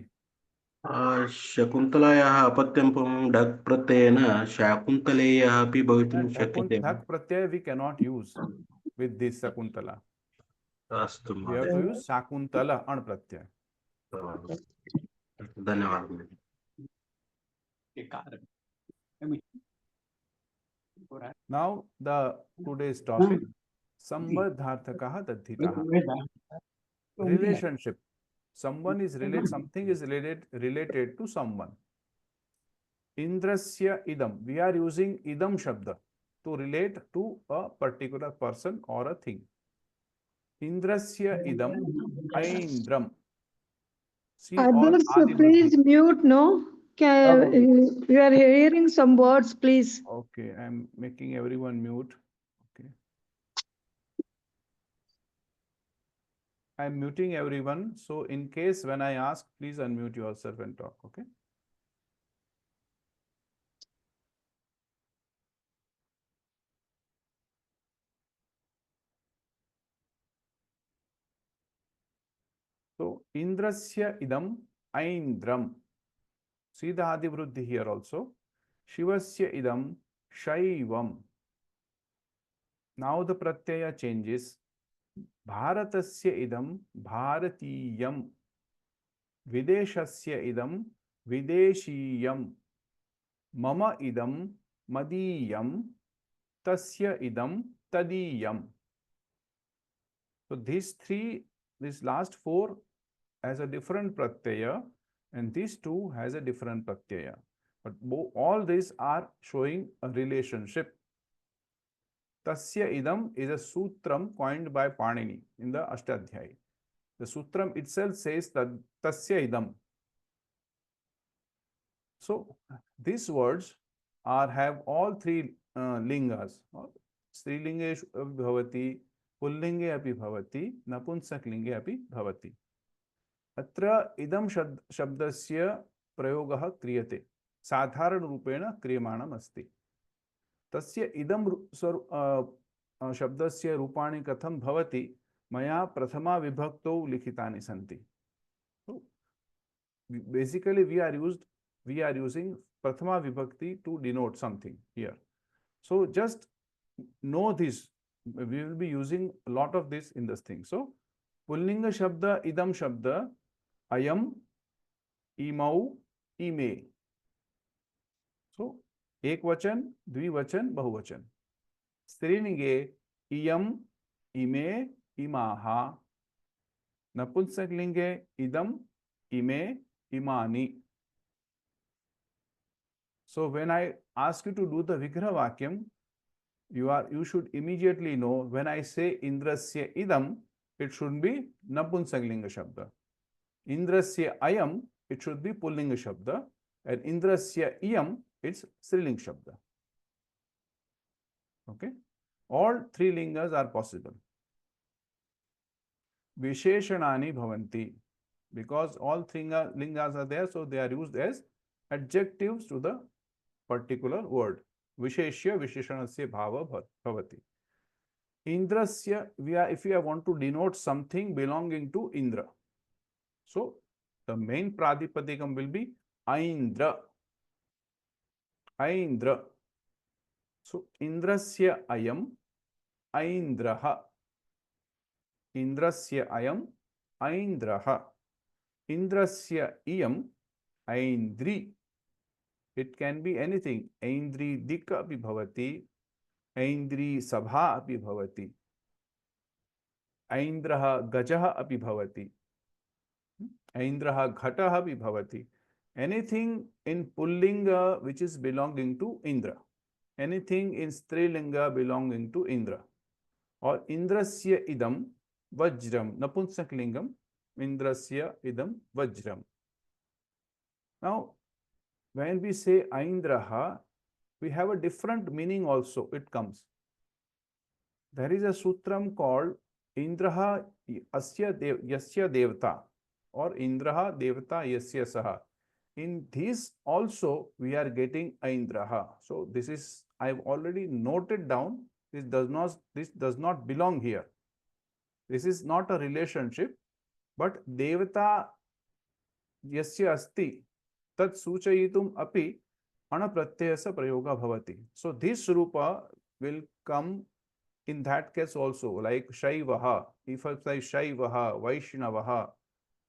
शकुन्तलायाः अपत्यं पुमान् ढक् प्रत्ययेन शाकुन्तलेयः अपि भवितुं शक्यते। ढक् प्रत्यय we cannot use with this Shakuntala. अस्तु We have to use Shakuntala अण प्रत्यय। धन्यवाद। Now the today's topic संबंधार्थकः तद्धितः। Relationship. Someone is related, something is related to someone. Indrasya idam. We are using idam shabda to relate to a particular person or a thing. Indrasya idam aindram. See, others, please mute, no? You are hearing some words, please. Okay, I am making everyone mute. Okay. I am muting everyone. So in case when I ask, please unmute yourself and talk. Okay. So Indrasya idam aindram. See the adivruddhi here also. Shivasya idam shaivam. Now the pratyaya changes. Bharatasya idam bharatiyam. Videshasya idam videshiyam. Mama idam madiyam. Tasya idam tadiyam. So these last four has a different pratyaya, and these two has a different pratyaya. But all these are showing a relationship. Tasya idam is a sutram coined by Panini in the Ashtadhyayi. The sutram itself says that tasya idam. So these words have all three lingas. Strilingeshu bhavati, पुल्लिंगे अपि भवति, नपुंसकलिंगे अपि भवति। अत्र इदं शब्दस्य प्रयोगः क्रियते, साधारण रूपेण क्रियमाणम् अस्ति। तस्य इदं शब्दस्य रूपाणि कथं भवति, मया प्रथमा विभक्तौ लिखितानि सन्ति। Basically we are using prathama vibhakti to denote something here. So just know this, we will be using a lot of this in this thing. So pullinga shabda, idam shabda, ayam, imau, ime. So ekvachan, dvivachan, bahuvachan. स्त्रीलिंगे इयम, इमे, इमाहा. नपुंसकलिंगे इदम, ime, imani. So when I ask you to do the vigraha vakyam, you should immediately know when I say indrasya idam, it should be napunsaklinga shabda. Indrasya ayam, it should be pullinga shabda, and indrasya iyam, it's strilinga shabda. Okay, all three lingas are possible. Visheshanani bhavanti, because all three lingas are there, so they are used as adjectives to the particular word. Visheshya visheshanasya bhava bhavati. Indrasya, if we want to denote something belonging to Indra, so the main pradipadikam will be Aindra. Aindra. So Indrasya ayam, Aindraha. Indrasya ayam, Aindraha. Indrasya iyam, Aindri. It can be anything. Aindri dika api bhavati, Aindri sabha api bhavati, Aindraha gajaha api bhavati, Aindraha ghataha api bhavati. Anything in Pullinga which is belonging to Indra. Anything in Strilinga belonging to Indra. Or Indrasya idam vajram, Napunsaklingam, Indrasya idam vajram. Now, when we say Aindraha, we have a different meaning also, it comes. There is a sutram called Indraha yasya devta, or Indraha devta yasya saha. In this also we are getting Aindraha. So this is, I've already noted down, this does not belong here. This is not a relationship, but devata yasya asti tat suchayitum api anapratyayasa prayoga bhavati. So this rupa will come in that case also, like Shaivaha. If I say Shaivaha, Vaishnavaha,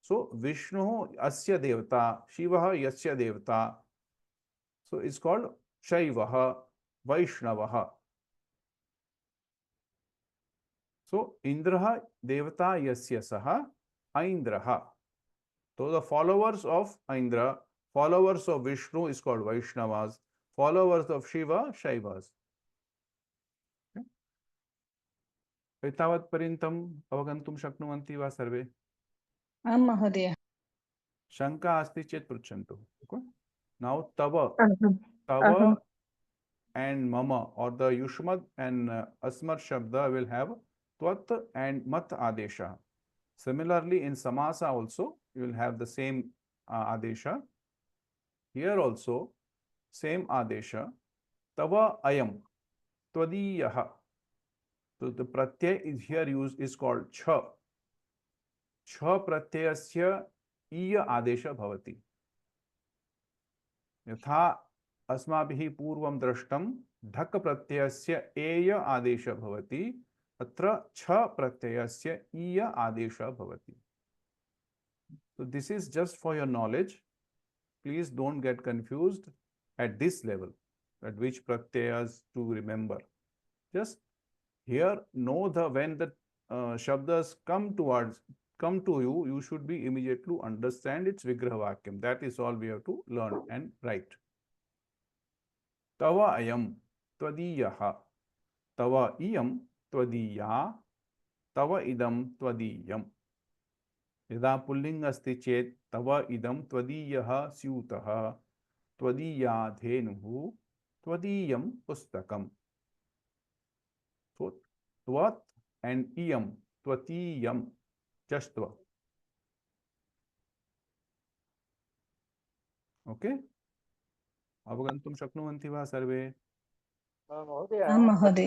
so Vishnu asya devata, Shivaha yasya devata. So it's called Shaivaha, Vaishnavaha. So Indraha devata yasya saha, Aindraha. So the followers of Indra, followers of Vishnu is called Vaishnavas, followers of Shiva, Shaivas. एतावत् पर्यन्तम् अवगन्तुं शक्नुवन्ति वा सर्वे? आं महोदय। शङ्का अस्ति चेत् पृच्छन्तु. Now tava and mama, or the yushmad and asmar shabda will have twat and mat adesha. Similarly, in samasa also you will have the same adesha. Here also same adesha. Tava ayam, tvadiyaha. So the pratyay is here used is called cha. Cha pratyayasya iya adesha bhavati. यथा अस्माभिः पूर्वं दृष्टं ढक् प्रत्ययस्य एय आदेशः भवति, अत्र छ प्रत्ययस्य ईय आदेशः भवति. So this is just for your knowledge. Please don't get confused at this level, at which pratyayas to remember. Just here know the when the shabdas come to you, you should be immediately understand its vigraha vakyam. That is all we have to learn and write. Tava ayam tvadiyaha, tava iyam tvadiya, tava idam tvadiyam. यदा pulling अस्ति चेत् तव इदं त्वदीयः स्यूतः, त्वदीया धेनुः, त्वदीयं पुस्तकम्. So त्वत् and iyam, tvatiyam, jashtva. Okay? अवगन्तुं शक्नुवन्ति वा सर्वे? आं महोदय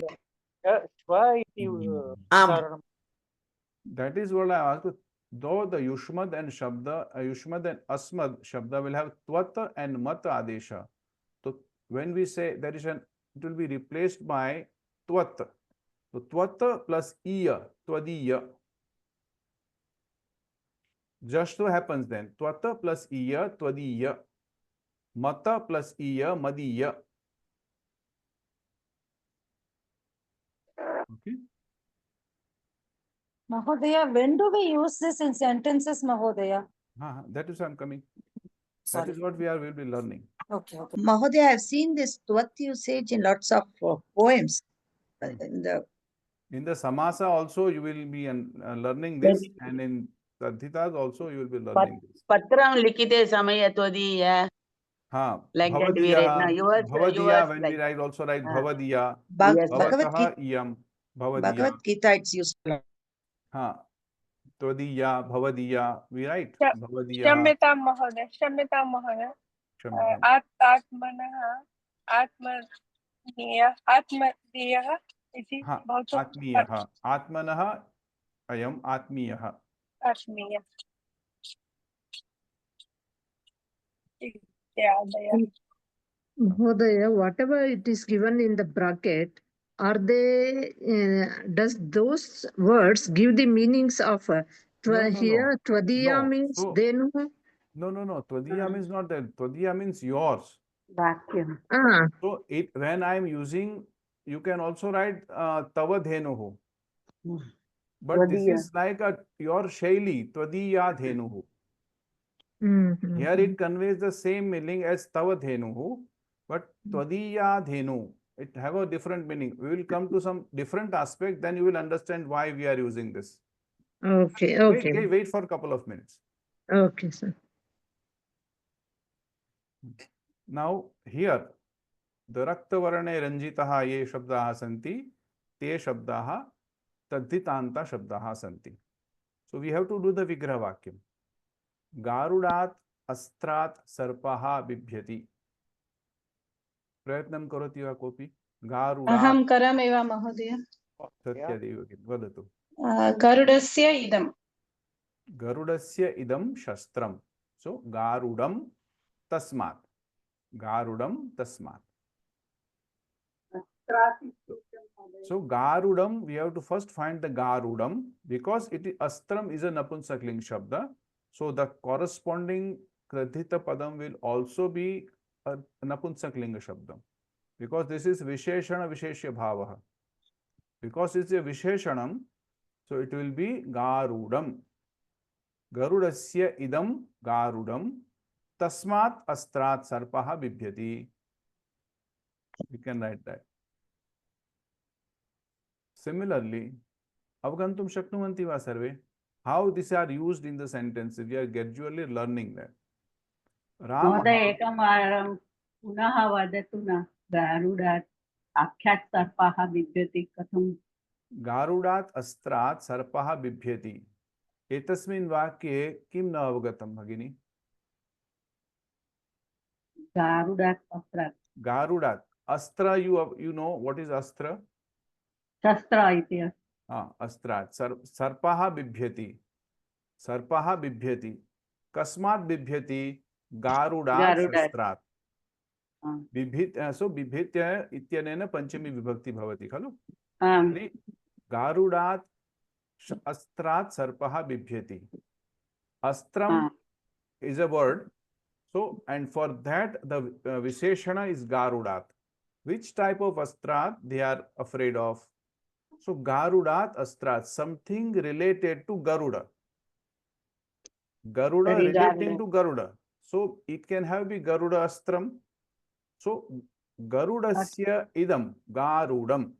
That is what I asked. Though the Yushmad and Shabda, Yushmad and Asmad Shabda will have Twat and Mat Adesha. So when we say there is an, it will be replaced by Twat. So Twat plus Iya, Twadiya. Just so happens then, Twat plus Iya, Twadiya. Mata plus Iya, Madiya. Okay. Mahodaya, when do we use this in sentences, Mahodaya? That is why I'm coming. Sorry. That is what will be learning. Okay. Mahodaya, I have seen this Tvat usage in lots of poems. In the Samasa also you will be learning this, and in Tadhitas also you will be learning this. Patram likite samaya tvadiya. Like that we read now. Bhavadiya, when we write, also write Bhavadiya. Bhagavad Iyam. Bhagavad Gita, it's used. Tvadiya, Bhavadiya, we write Bhavadiya. Shamyatam Mahoday. Atmanah, Atmadiyah. Atmiyah. Atmanah, ayam Atmiyah. Atmiyah. Mahodaya, whatever it is given in the bracket, are they, does those words give the meanings of here, Tvadiya means then? No. Tvadiya means not that. Tvadiya means yours. Vacuum. So when I am using, you can also write Tava Dhenuhu. But this is like your Shaili, Tvadiya Dhenuhu. Here it conveys the same meaning as Tava Dhenuhu, but Tvadiya Dhenu, it have a different meaning. We will come to some different aspect, then you will understand why we are using this. Okay. Wait for a couple of minutes. Okay, sir. Now here, the Raktavarane Ranjitaha ye shabdaha santi, te shabdaha tadhitanta shabdaha santi. So we have to do the Vigraha Vakyam. Garudat astrat sarpaha bibhyati. Prayatnam karoti va kopi. Garudat. Aham karameva Mahodaya. Satyadevi vadatu. Garudasya idam. Garudasya idam shastram. So Garudam tasmat. Garudam tasmat. So Garudam, we have to first find the Garudam, because Astram is a Napunsakling Shabda. So the corresponding Kradhita Padam will also be a Napunsaklinga Shabdam, because this is Visheshana Visheshya Bhavaha. Because it's a Visheshanam, so it will be Garudam. Garudasya idam Garudam tasmat astrat sarpaha bibhyati. We can write that. Similarly, avgantum shaknuvanti va sarve. How these are used in the sentences, we are gradually learning that. Mahoday, ekamaram punaha vadatu na garudat akhyat sarpaha bibhyati katham. Garudat astrat sarpaha bibhyati. Etasmin vakye kim na avagatam bhagini? Garudat astrat. Garudat. Astra, you know what is Astra? Shastra iti. Astrat. Sarpaha bibhyati. Sarpaha bibhyati. Kasmat bibhyati. Garudat shastrat. So bibhyatya ityanena panchami vibhakti bhavati khalu. Garudat astrat sarpaha bibhyati. Astram is a word. So, and for that the Visheshana is Garudat. Which type of astrat they are afraid of? So Garudat astrat, something related to Garuda. Garuda relating to Garuda. So it can have be Garuda astram. So Garudasya idam Garudam.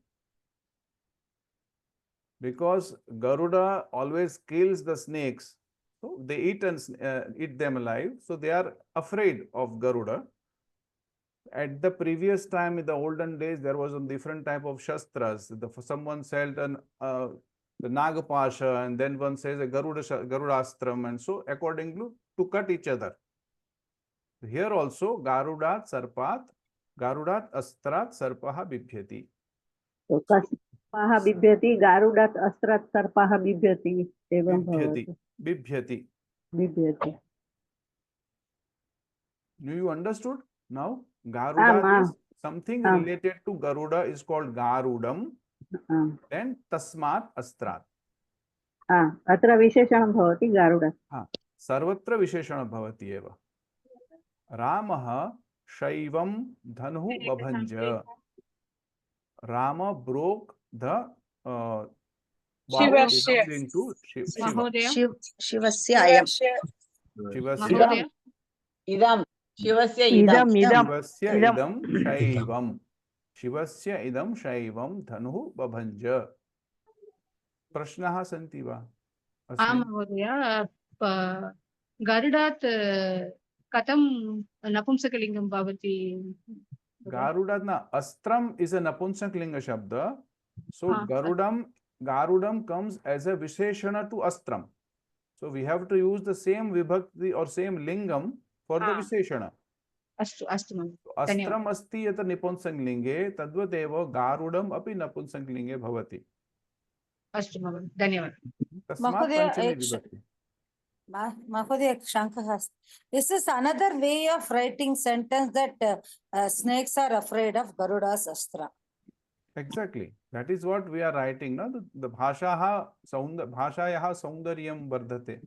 Because Garuda always kills the snakes. So they eat them alive. So they are afraid of Garuda. At the previous time, in the olden days, there was a different type of shastras. Someone sold the Nagapasha, and then one says a Garudastram, and so according to cut each other. Here also Garudat Sarpat, Garudat Astrat Sarpaha Bibhyati. So Sarpaha Bibhyati, Garudat Astrat Sarpaha Bibhyati. Evam bhavati. Bibhyati. Bibhyati. You understood now? Garuda is something related to Garuda is called Garudam. Then Tasmat Astrat. Atra Visheshanam bhavati Garuda. Sarvatra Visheshanam bhavati eva. Ramaha Shaivam Dhanuhu Babhanja. Rama broke the Shivasya. into Shiva. Shivasya ayam. Shivasya Idam. Shivasya idam. Shivasya idam Shaivam. Shivasya idam Shaivam Dhanuhu Babhanja. Prashnaha santi va? महोदय गारुडात् कथं नपुंसकलिङ्गं भवति? Garudana Astram is a Napunsak-linga Shabda. So Garudam comes as a Visheshana to Astram. So we have to use the same Vibhakti or same Lingam for the Visheshana. अस्तु अस्तु Astram asti yata Nipunsak-linge tadvat eva Garudam api Napunsak-linge bhavati. अस्तु महोदय धन्यवादः. Tasmat panchami vibhakti. Mahodaya, Shankar has. This is another way of writing sentence that snakes are afraid of Garuda's astra. Exactly. That is what we are writing. No? The bhashayaha saundaryam vardhate.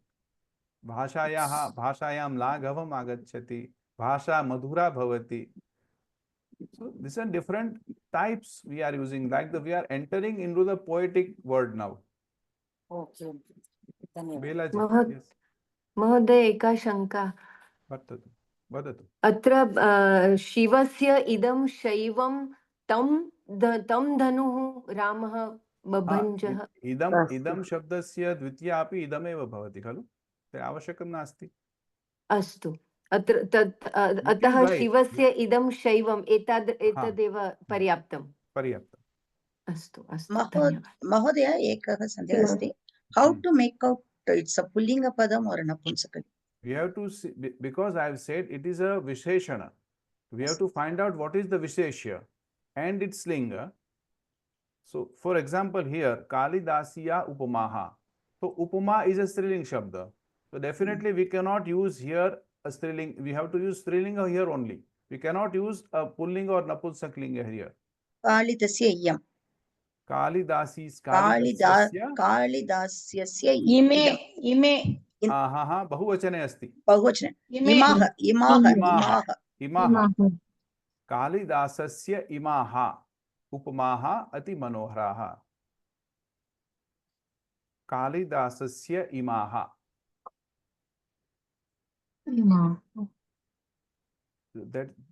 Bhashayam laghavam agacchati. Bhasha madhura bhavati. So these are different types we are using. Like we are entering into the poetic word now. Okay. Belaji. Yes. महोदय एका शङ्का वदतु अत्र शिवस्य इदं शैवं तं धनुः रामः बभञ्जः इदं शब्दस्य द्वितीया अपि इदमेव भवति खलु आवश्यकं नास्ति अस्तु अत्र अतः शिवस्य इदं शैवम् एतदेव पर्याप्तम् अस्तु अस्तु महोदय एकः सन्देहः अस्ति how to make out it's a pullinga padam or a napunsaka. We have to see, because I have said it is a visheshana. We have to find out what is the visheshya and its linga. So, for example, here Kalidasiya upamaha. So, upama is a striling shabda. So, definitely we cannot use here a striling. We have to use strilinga here only. We cannot use a pullinga or napumsaklinga here. Kalidasya yam. कालिदास्यस्य इमे बहुवचने अस्ति बहुवचने इमाः कालिदासस्य इमाः उपमाः अति मनोहराः कालिदासस्य इमाः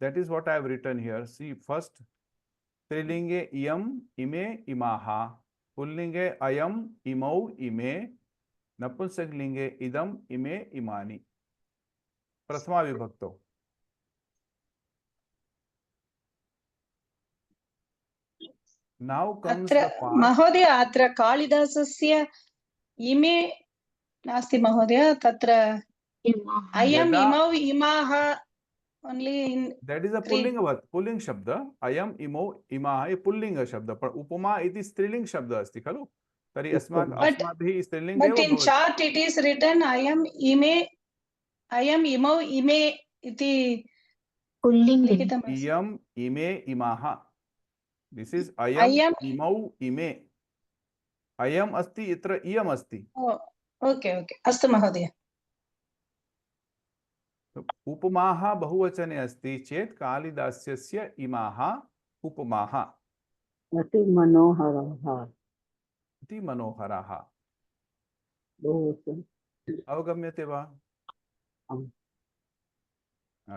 that is what I have written here. See, first Strilinge iyam ime imaha, pullinge ayam imau ime, napumsaklinge idam ime imani. Prathama vibhakto. Now comes the part. महोदय अत्र कालिदासस्य इमे नास्ति महोदय तत्र अयम् इमौ इमाः only in that is a pulling shabda. Ayam imau imaha pullinga shabda. But upama iti striling shabda asti khalo. Tari asmadhi striling. But in chart it is written ayam imau ime iti pullinga. Ayam ime imaha. This is ayam imau ime. Ayam asti itra iyam asti. Oh, okay. Astu mahodaya. उपमाः बहुवचने अस्ति चेत् कालिदास्यस्य इमाः उपमाः अति मनोहराः अवगम्यते वा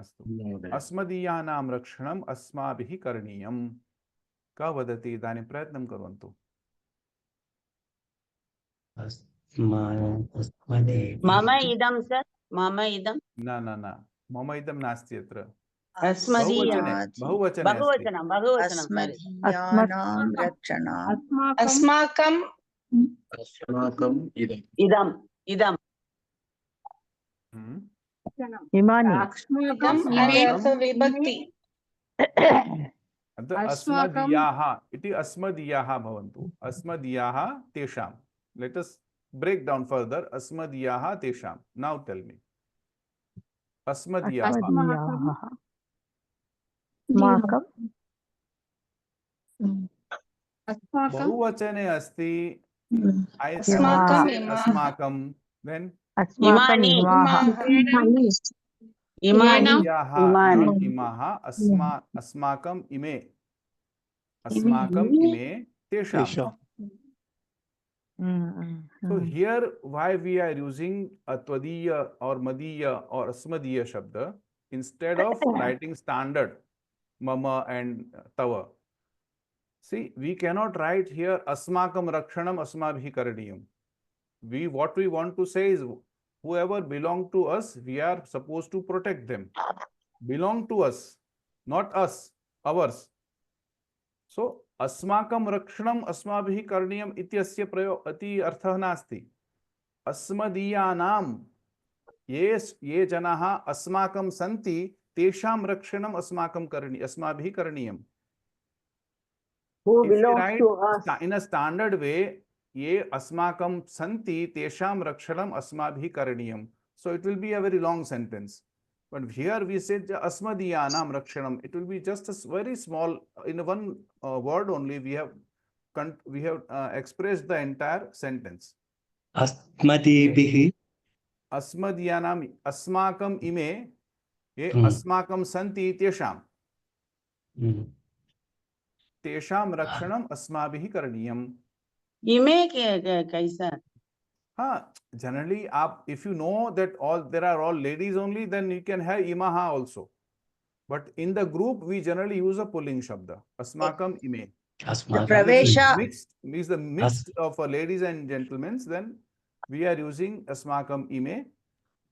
अस्तु अस्मदीयानां रक्षणम् अस्माभिः करणीयम् कः वदति इदानीं प्रयत्नं कुर्वन्तु मम इदं सर मम इदं न मम इदं नास्ति अत्र बहुवचनं अस्मदीयानां रक्षणाम् अस्माकं अस्माकम् इदम् idam इमानि अस्माकम् and also vibhakti. अस्मदीयाः इति अस्मदीयाः भवन्तु अस्मदीयाः तेषां. Let us break down further. अस्मदीयाः तेषां. Now tell me. अस्मदीयाः बहुवचने अस्ति. अस्माकं then अस्माकं इमे तेषां. So here why we are using a tvadiya or madiya or asmadiya shabda instead of writing standard mama and tava. See, we cannot write here asmakam rakshanam asmabhi karaniyam. What we want to say is whoever belong to us, we are supposed to protect them. Belong to us, not us, ours. So अस्माकं रक्षणम् अस्माभिः करणीयम् इत्यस्य प्रयोग अति अर्थः नास्ति. अस्मदीयानां ये जनाः अस्माकं सन्ति तेषां रक्षणम् अस्माभिः करणीयम्. Who belongs to us? In a standard way, ये अस्माकं सन्ति तेषां रक्षणम् अस्माभिः करणीयम्. So it will be a very long sentence. But here we say asmadiyanam rakshanam. It will be just a very small, in one word only. We have expressed the entire sentence. Asmadibihi. Asmadiyanam asmakam ime ye asmakam santi tesham. Tesham rakshanam asmabihi karaniyam. ime kaisa? Generally, if you know that there are all ladies only, then you can have imaha also. But in the group, we generally use a pulling shabda. Asmakam ime. The pravesha Means the mix of ladies and gentlemen, then we are using asmakam ime.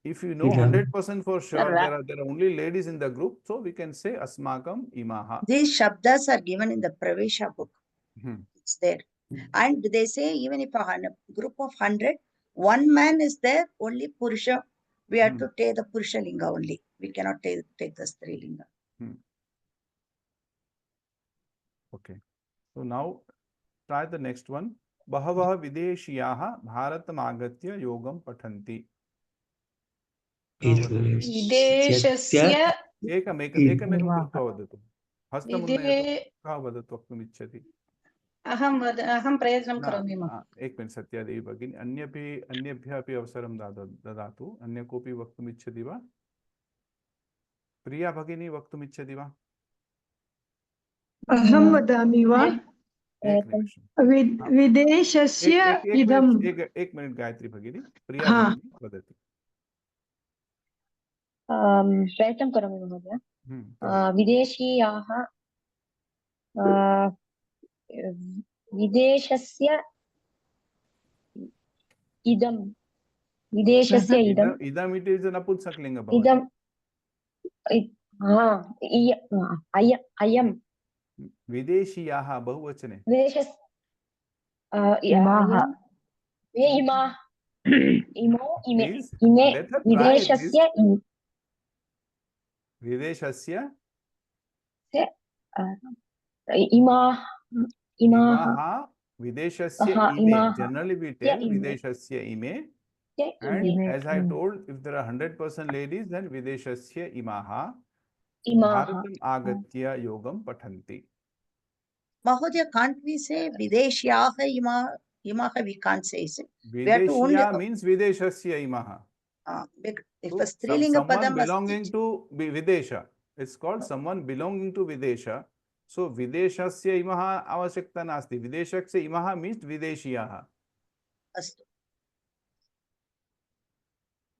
If you know 100% for sure there are only ladies in the group, so we can say asmakam imaha. These shabdas are given in the pravesha book. It's there. And they say even if a group of 100, one man is there, only Purusha. We have to take the Purusha Linga only. We cannot take the Stri Linga. Okay. So now try the next one. Bahavaha videshiyaha bharatam agatya yogam pathanti. विदेशस्य एकमेकं कृत्वा वदतु. हस्तमुन्नयतु. कः वदतु वक्तुम् इच्छति? अहं प्रयत्नं करोमि. एक मिनिट् सत्यादेवी भगिनी. अन्येभ्यः अपि अवसरं ददातु. अन्य कोऽपि वक्तुम् इच्छति वा? प्रिया भगिनी वक्तुम् इच्छति वा? अहं वदामि वा? विदेशस्य इदम्. एक मिनिट् गायत्री भगिनी. प्रिया भगिनी वदति. प्रयत्नं करोमि महोदय. विदेशीयाः विदेशस्य इदं इदम् इट इज नपुंसकलिंग इदम् अयं विदेशीयाः बहुवचने विदेशस्य इमाः विदेशस्य इमे. Generally we tell विदेशस्य इमे. And as I told, if there are 100% ladies, then विदेशस्य इमाः भारतम् आगत्य योगं पठन्ति. Mahodaya, can't we say videshyaah imaha? We can't say it. Videshya means videshasya imaha. If a strilinga padam belonging to Videsha, it's called someone belonging to Videsha. So Videshasya imaha avashyakta nasti. Videshasya imaha means Videshiyaha. Astu.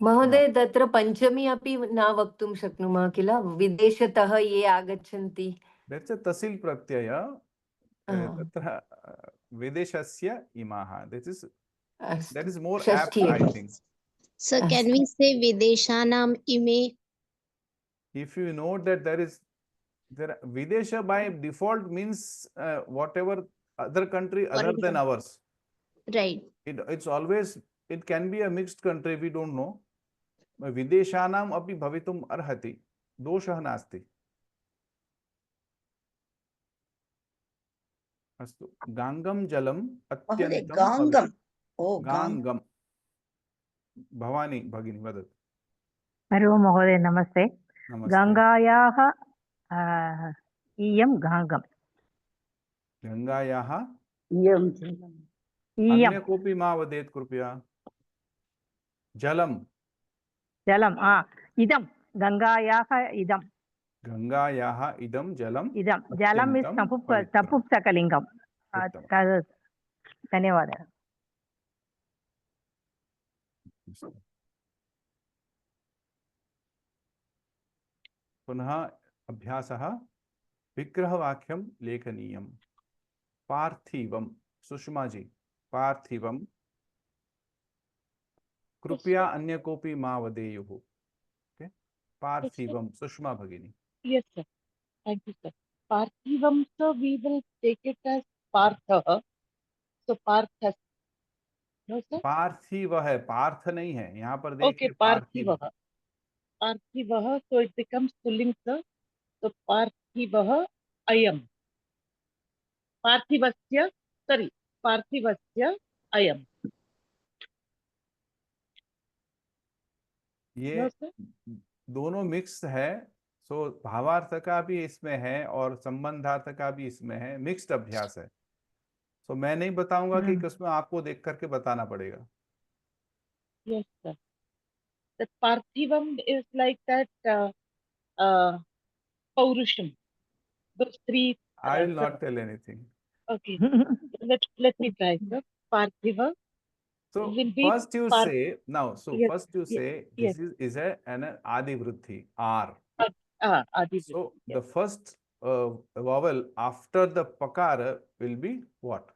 महोदय तत्र पञ्चमी अपि न वक्तुं शक्नुमः किल? विदेशतः ये आगच्छन्ति. That's a tasil pratyaya. Tatra Videshasya imaha. That is more apt, I think. So can we say Videshanam ime? If you know that Videsha by default means whatever other country other than ours. Right. It's always, it can be a mixed country, we don't know. विदेशानाम् अपि भवितुम् अर्हति, दोषः नास्ति। अस्तु, गाङ्गं जलम् अत्यन्तं गाङ्गम्, गाङ्गं भवानी भगिनी वदतु। हरि ओं महोदय, नमस्ते। गङ्गायाः इयं गाङ्गम्। गङ्गायाः इयं अन्य कोऽपि मा वदेत् कृपया। जलम् जलम् इदं गङ्गायाः इदं। गङ्गायाः इदं जलम्। इदं जलम् इस् नपुंसकलिङ्गं। धन्यवादः। पुनः अभ्यासः, विग्रहवाक्यं लेखनीयं। पार्थिवं, सुषमा जी, पार्थिवं। कृपया अन्य कोऽपि मा वदेयुः। ओके, पार्थिवं, सुषमा भगिनी। Yes, sir. Thank you, sir. Parthivam, so we will take it as Partha. So Parthas. No, sir? पार्थिव है, पार्थ नहीं है। यहाँ पर देखिए, Okay, Parthivah. Parthivah, so it becomes pulling, sir. So Parthivah ayam. Parthivasya, sorry, Parthivasya ayam. ये दोनों mix है, सो भावार्थ का भी इसमें है और संबंधार्थ का भी इसमें है, मिक्स्ड अभ्यास है। सो मैं नहीं बताऊंगा कि किसमें, आपको देख करके बताना पड़ेगा। Yes, sir. That Parthivam is like that Paurusham. Those three. I will not tell anything. Okay. let me try, sir. Parthiva. So will be first you say now. So yes, first you say yes, this is an adi vruddhi, R. Adi So yes. the first vowel after the pakara will be what?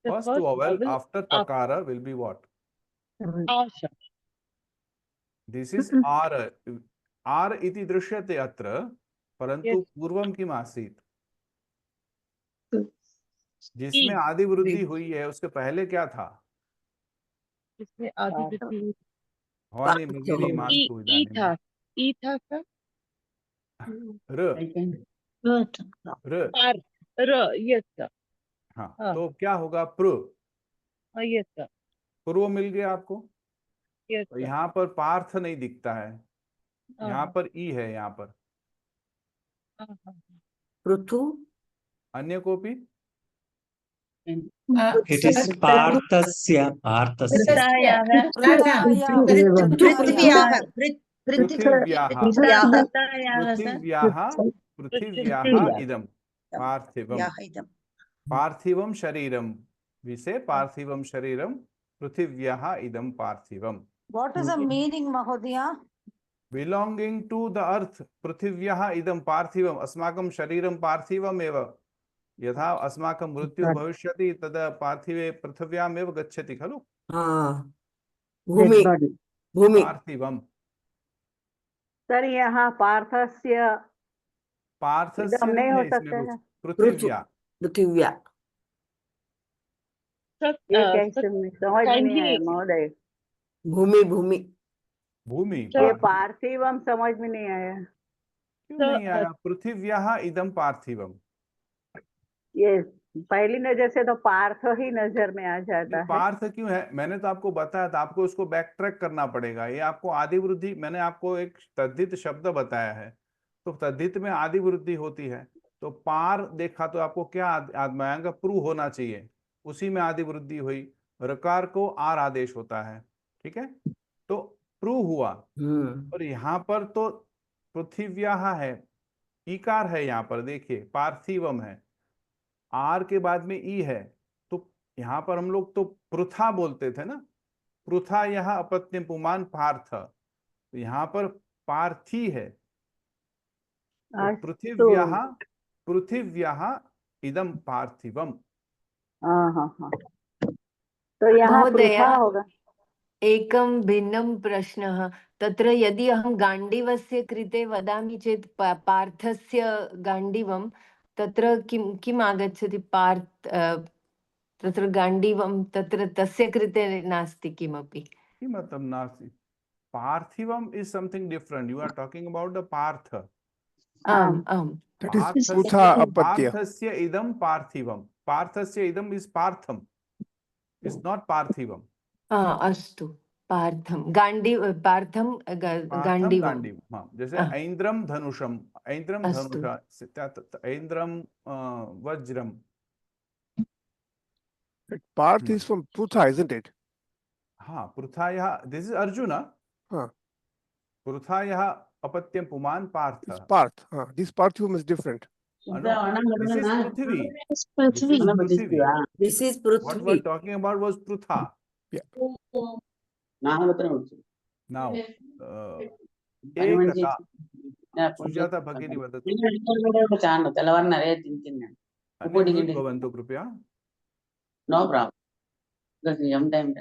The First vowel after pakara will be what? Asha. This is R. R iti drishyate atra, परंतु पूर्वम किम आसीत? जिसमें आदि वृद्धि हुई है उसके पहले क्या था? जिसमें आदि वृद्धि भवानी भगिनी मास्तु ई था सर। र यस सर। हाँ, तो क्या होगा? प्र। Yes sir. पूर्व मिल गया आपको? यस। तो यहाँ पर पार्थ नहीं दिखता है, यहाँ पर ई है। यहाँ पर पृथु अन्य कोपी? It is पार्थस्य, पार्थस्य। पृथिव्याः इदं पार्थिवं। पार्थिवं शरीरं, we say पार्थिवं शरीरं, पृथिव्याः इदं पार्थिवं। What is the meaning, Mahodaya? Belonging to the earth, पृथिव्याः इदं पार्थिवम्। अस्माकं शरीरं पार्थिवमेव। यथा अस्माकं मृत्यु भविष्यति तदा पार्थिवे पृथिव्यामेव गच्छति खलु। भूमि पार्थिवम्। सर यहाँ पार्थस्य नहीं हो सकता है। पृथिव्या समझ नहीं आया महोदय। भूमि ये पार्थिवम समझ में नहीं आया। क्यों नहीं आया? पृथिव्याः इदं पार्थिवम। ये पहली नजर से तो पार्थ ही नजर में आ जाता है। पार्थ क्यों है? मैंने तो आपको बताया था, आपको उसको बैक ट्रैक करना पड़ेगा। ये आपको आदि वृद्धि, मैंने आपको एक तद्धित शब्द बताया है, तो तद्धित में आदि वृद्धि होती है। तो पार देखा तो आपको क्या आएगा? प्रू होना चाहिए, उसी में आदि वृद्धि हुई। रकार को आर आदेश होता है, ठीक है, तो प्रू हुआ। और यहाँ पर तो पृथिव्याः है, ईकार है यहाँ पर, देखिए पार्थिवम है, आर के बाद में ई है, तो यहाँ पर हम लोग तो पृथा बोलते थे ना, पृथा यह अपत्य पुमान पार्थ, तो यहाँ पर पार्थी है। तो पृथिव्याः इदं पार्थिवम। तो यहाँ पृथा होगा। एकं भिन्नं प्रश्नः तत्र, यदि अहं गाण्डीवस्य कृते वदामि चेत् पार्थस्य गाण्डीवं, तत्र किम् आगच्छति तत्र गाण्डीवं तत्र तस्य कृते नास्ति किमपि। किमर्थं नास्ति? पार्थिवम is something different. You are talking about the Partha. आम् आम्। पार्थस्य इदं पार्थिवम. पार्थस्य इदं is पार्थम. It's not पार्थिवम. अस्तु, पार्थम पार्थम गाण्डीवम। हाँ, जैसे ऐन्द्रम धनुषम, ऐन्द्रम Dhanusha, ऐन्द्रम Vajram. Parth is from Prutha, isn't it? हाँ, पृथायः, this is Arjuna. हाँ. पृथायः अपत्यं पुमान् Partha. Parth. This Parthivam is different. This is Prithvi. This is Prithvi. What we are talking about was Prutha. Yeah. Now, ekata. Sujata Bhagini vadatu. Unmute bhavantu कृपया. No problem. Because sometime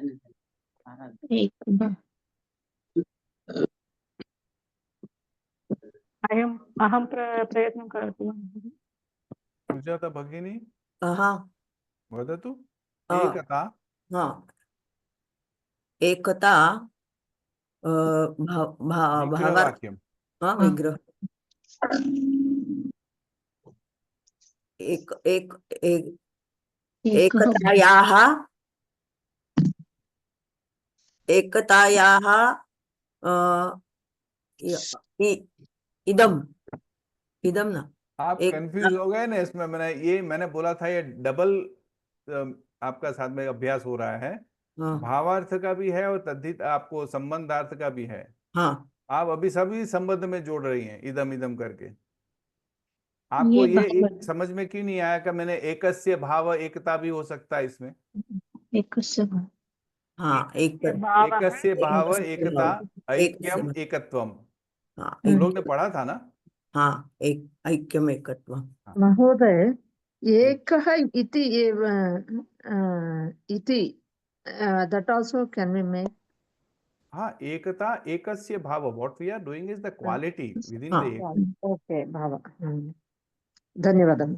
अहं प्रयत्नं करोतु। सुजाता भगिनी वदतु। एकता एकता विग्रहवाक्यं विग्रह एकतायाः इदम ना आप कंफ्यूज हो गए ना इसमें। मैंने बोला था ये डबल आपका साथ में अभ्यास हो रहा है। भावार्थ का भी है और तद्धित आपको संबंधार्थ का भी है। आप अभी सभी संबंध में जोड़ रही हैं इदम इदम करके। आपको ये समझ में क्यों नहीं आया कि मैंने एकस्य भाव एकता भी हो सकता है इसमें? एकस्य भाव एकता ऐक्यम एकत्वम लोग ने पढ़ा था ना। ऐक्यम एकत्वम। महोदय एकः इति that also can we make? हाँ, एकता एकस्य भाव। What we are doing is the quality within the ek. Okay, भाव। धन्यवादः।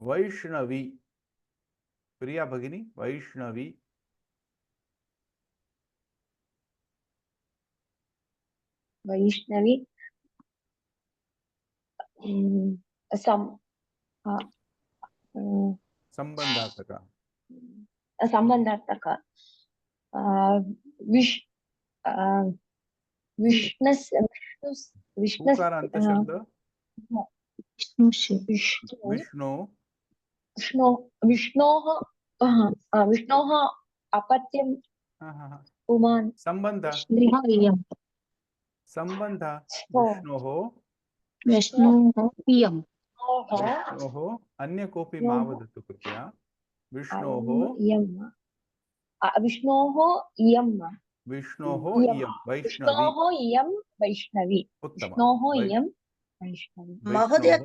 वैष्णवी, प्रिया भगिनी, वैष्णवी। वैष्णवी संबंधार्थक विष्णोः अपत्यं पुमान् संबंध विष्णोः अन्य कोऽपि मा वदतु कृपया। विष्णोः इयं वैष्णवी। उत्तमम्। Mahodaya,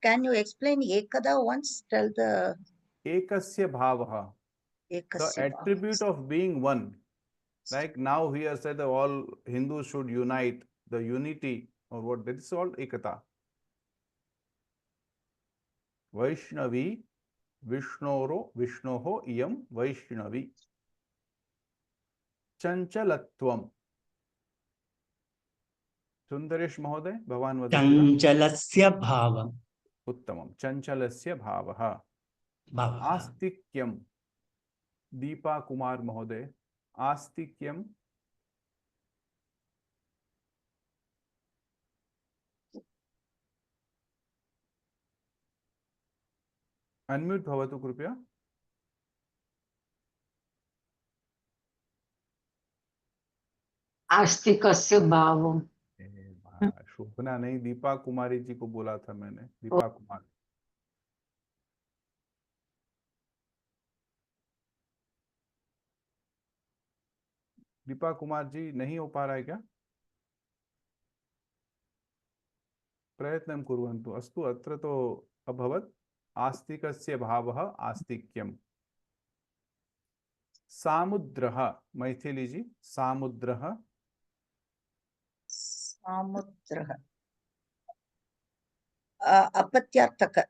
can you explain ekada once? Tell the ekasya bhavah, the attribute of being one. Like now here said that all Hindus should unite, the unity or what, that is called ekata. Vaishnavi, Vishnoho iyam Vaishnavi. Chanchalatvam. Sundaresh महोदय भवान् वदतु। चञ्चलस्य भावम्। उत्तमं। चञ्चलस्य भावः। आस्तिक्यं, दीपा कुमार महोदय। आस्तिक्यं unmute भवतु कृपया। आस्तिकस्य भावम्। शोभना नहीं, दीपा कुमारी जी को बोला था मैंने। दीपा कुमार। दीपा कुमार जी नहीं हो पा रहा है क्या? प्रयत्नं कुर्वन्तु। अस्तु, अत्र तो अभवत्। आस्तिकस्य भावः आस्तिक्यम्। सामुद्रः, मैथिली जी। सामुद्रः अपत्यार्थक.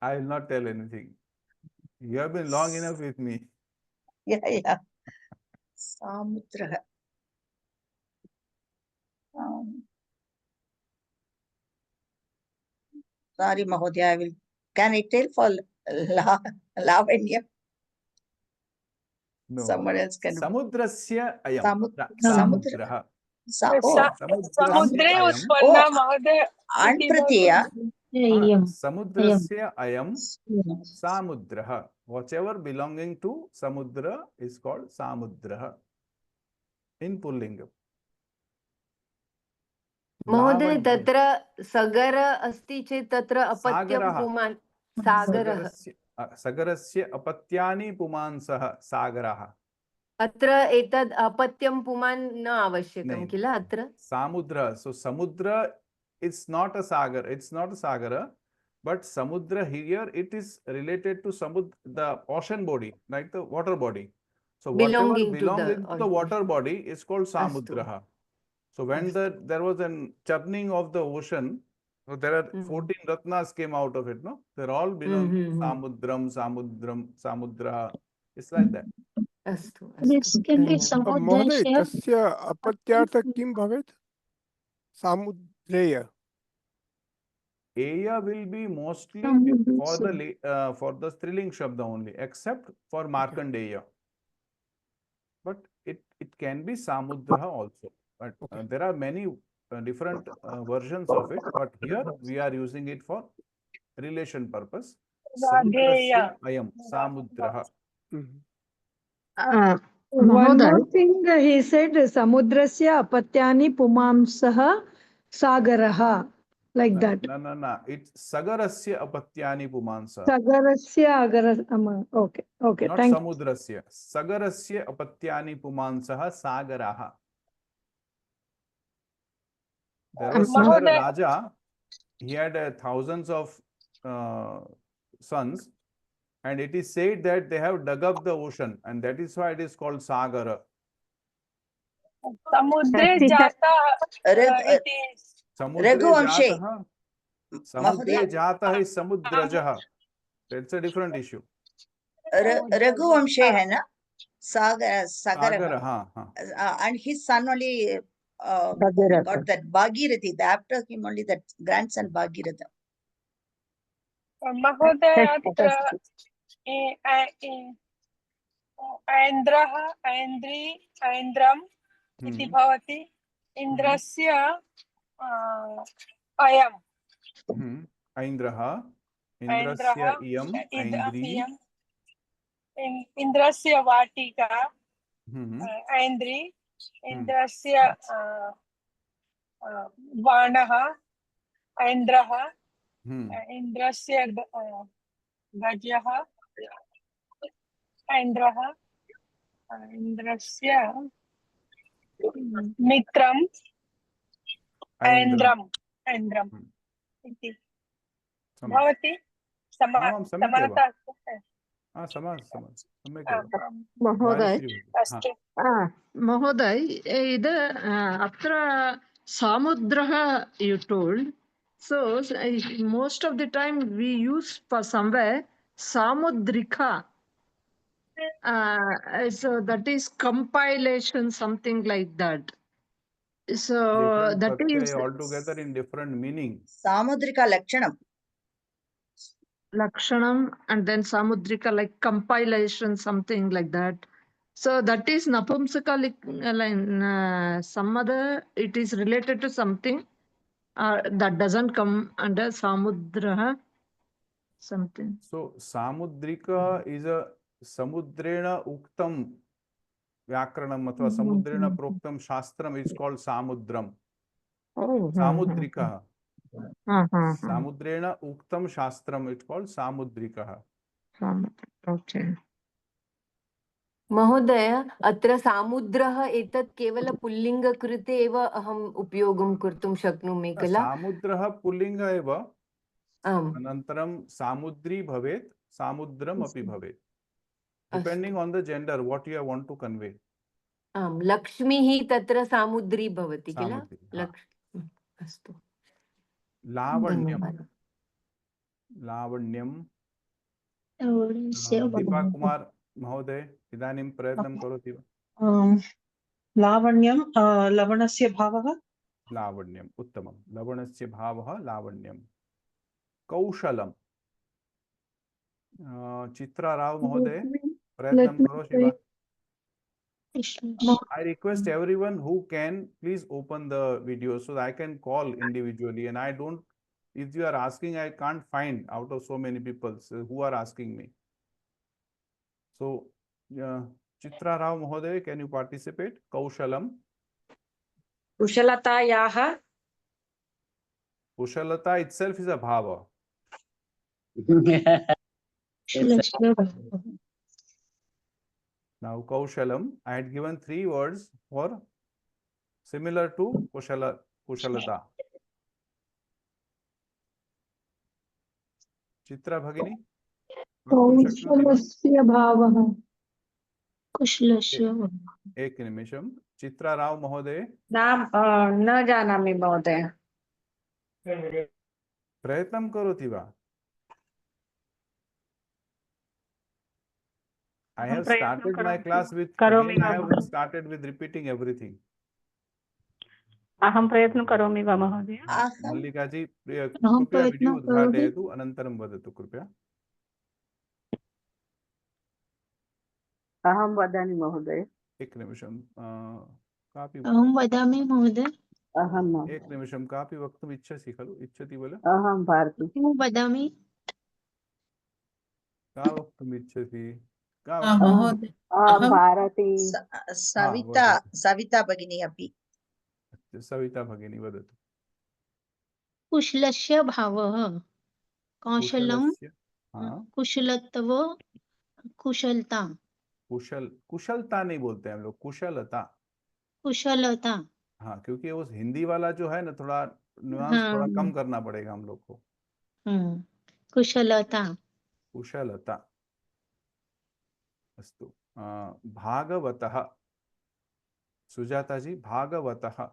I will not tell anything. You have been long enough with me. Yeah. Samudraha. Sorry, Mahodaya, I will. Can I tell for Lavanya? No. Someone else can. Samudrasya ayam. Samudraha. Samudre ayam. उत्पन्ना महोदय And pratyaya. Samudrasya ayam samudraha. Whatever belonging to samudra is called samudraha in Pullinga. महोदय तत्र सगर अस्ति चेत् तत्र अपत्यं पुमान् सागरः. सगरस्य अपत्यानि पुमांसः सागरः. अत्र एतद् अपत्यं पुमान् न आवश्यकं किल अत्र. Samudra. So samudra it's not a sagar, it's not a sagara, but samudra here it is related to samudra, the ocean body, like the water body. So whatever belonging to the water body is called samudraha. So when there was a churning of the ocean, so there are 14 ratnas came out of it, no? They're all belonging to samudram, samudram, samudra. It's like that. महोदय तस्य अपत्यार्थः किं भवेत्? सामुद्रेय. Eya will be mostly for the Striling Shabda only, except for Markandeya. But it can be Samudraha also. But there are many different versions of it. But here we are using it for relation purpose. Samudrasya ayam Samudraha. One more thing, he said Samudrasya apatyani pumamsaha sagaraha, like that. No. It's Sagarasya apatyani pumansa. Sagarasya agara. Okay. Not thank Samudrasya. Sagarasya apatyani pumansaha sagaraha. There was Sagar Raja. He had thousands of sons. And it is said that they have dug up the ocean, and that is why it is called Sagara. समुद्रे जाता Samudre jata is samudrajaha. That's a different issue. Raghuvamshe hai na? Sagara. And his son only got that Bhagirathi. After him only that grandson Bhagirath. महोदय अत्र ऐन्द्रः ऐन्द्री ऐन्द्रम् इति भवति. इन्द्रस्य अयम् ऐन्द्रः इन्द्रस्य इयम् ऐन्द्री इन्द्रस्य वाटिका ऐन्द्री इन्द्रस्य बाणः ऐन्द्रः इन्द्रस्य गजः ऐन्द्रः इन्द्रस्य मित्रम् ऐन्द्रम् इति भवति. समानता महोदय अत्र सामुद्रः you told. So most of the time we use for somewhere Samudrika. So that is compilation, something like that. So that is altogether in different meaning. Samudrika Lakshanam and then Samudrika like compilation, something like that. So that is Napumsaka line. Some other, it is related to something that doesn't come under Samudra something. So Samudrika is a Samudrena Uktam Vyakranam athva Samudrena Proktam Shastram is called Samudram. Samudrika. Samudrena Uktam Shastram it's called Samudrika. Okay. महोदय अत्र सामुद्रः एतत् केवल पुल्लिङ्ग कृते एव अहम् उपयोगं कर्तुं शक्नोमि किल. सामुद्रः पुल्लिङ्ग एव. अनन्तरं सामुद्री भवेत् सामुद्रम् अपि भवेत्. Depending on the gender what you want to convey. लक्ष्मीः तत्र सामुद्री भवति किल. अस्तु. लावण्यम लावण्यम दीपा कुमार महोदय इदानीं प्रयत्नं करोति वा? लावण्यं लवणस्य भावः लावण्यम उत्तमं लवणस्य भावः लावण्यम कौशलम चित्रा राव महोदय प्रयत्नं करोषि वा? I request everyone who can please open the video so that I can call individually, and I don't, if you are asking, I can't find out of so many people who are asking me. So Chitra Rao Mahoday, can you participate? Kaushalam. कुशलतायाः Kushalata itself is a bhava. Now Kaushalam, I had given 3 words for similar to Kushalata. Chitra Bhagini? कौशलस्य भावः कुशलस्य एक निमिषं चित्रा राव महोदय न जानामि महोदय प्रयत्नं करोति वा? I have started my class with again I have started with repeating everything. अहं प्रयत्नं करोमि वा महोदय? मल्लिका जी कृपया वीडियो उद्घाटयतु अनन्तरं वदतु कृपया. अहं वदामि महोदय. एक निमिषं कापि अहं वदामि महोदय. अहं एक निमिषं कापि वक्तुम् इच्छसि खलु? इच्छति वा? अहं भारती. अहं वदामि. का वक्तुम् इच्छसि? महोदय भारती. सविता भगिनी अपि. सविता भगिनी वदतु. कुशलस्य भावः कौशलं कुशलत्व कुशलता. कुशलता नहीं बोलते हैं हम लोग, कुशलता. कुशलता. हाँ, क्योंकि वो हिंदी वाला जो है ना थोड़ा नुआंस थोड़ा कम करना पड़ेगा हम लोग को. कुशलता. कुशलता. अस्तु. भागवतः. सुजाता जी भागवतः.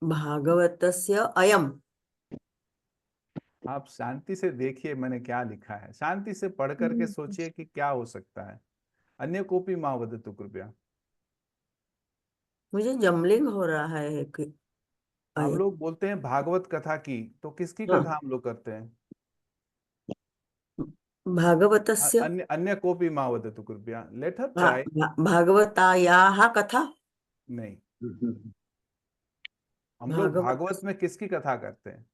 भागवतस्य अयम. आप शांति से देखिए मैंने क्या लिखा है, शांति से पढ़ करके सोचिए कि क्या हो सकता है. अन्य कोपी मां वदतु कृपया. मुझे जमलिंग हो रहा है कि हम लोग बोलते हैं भागवत कथा की, तो किसकी कथा हम लोग करते हैं? भागवतस्य. अन्य कोपी मां वदतु कृपया. Let her try. भागवतायाः कथा नहीं, हम लोग भागवत में किसकी कथा करते हैं?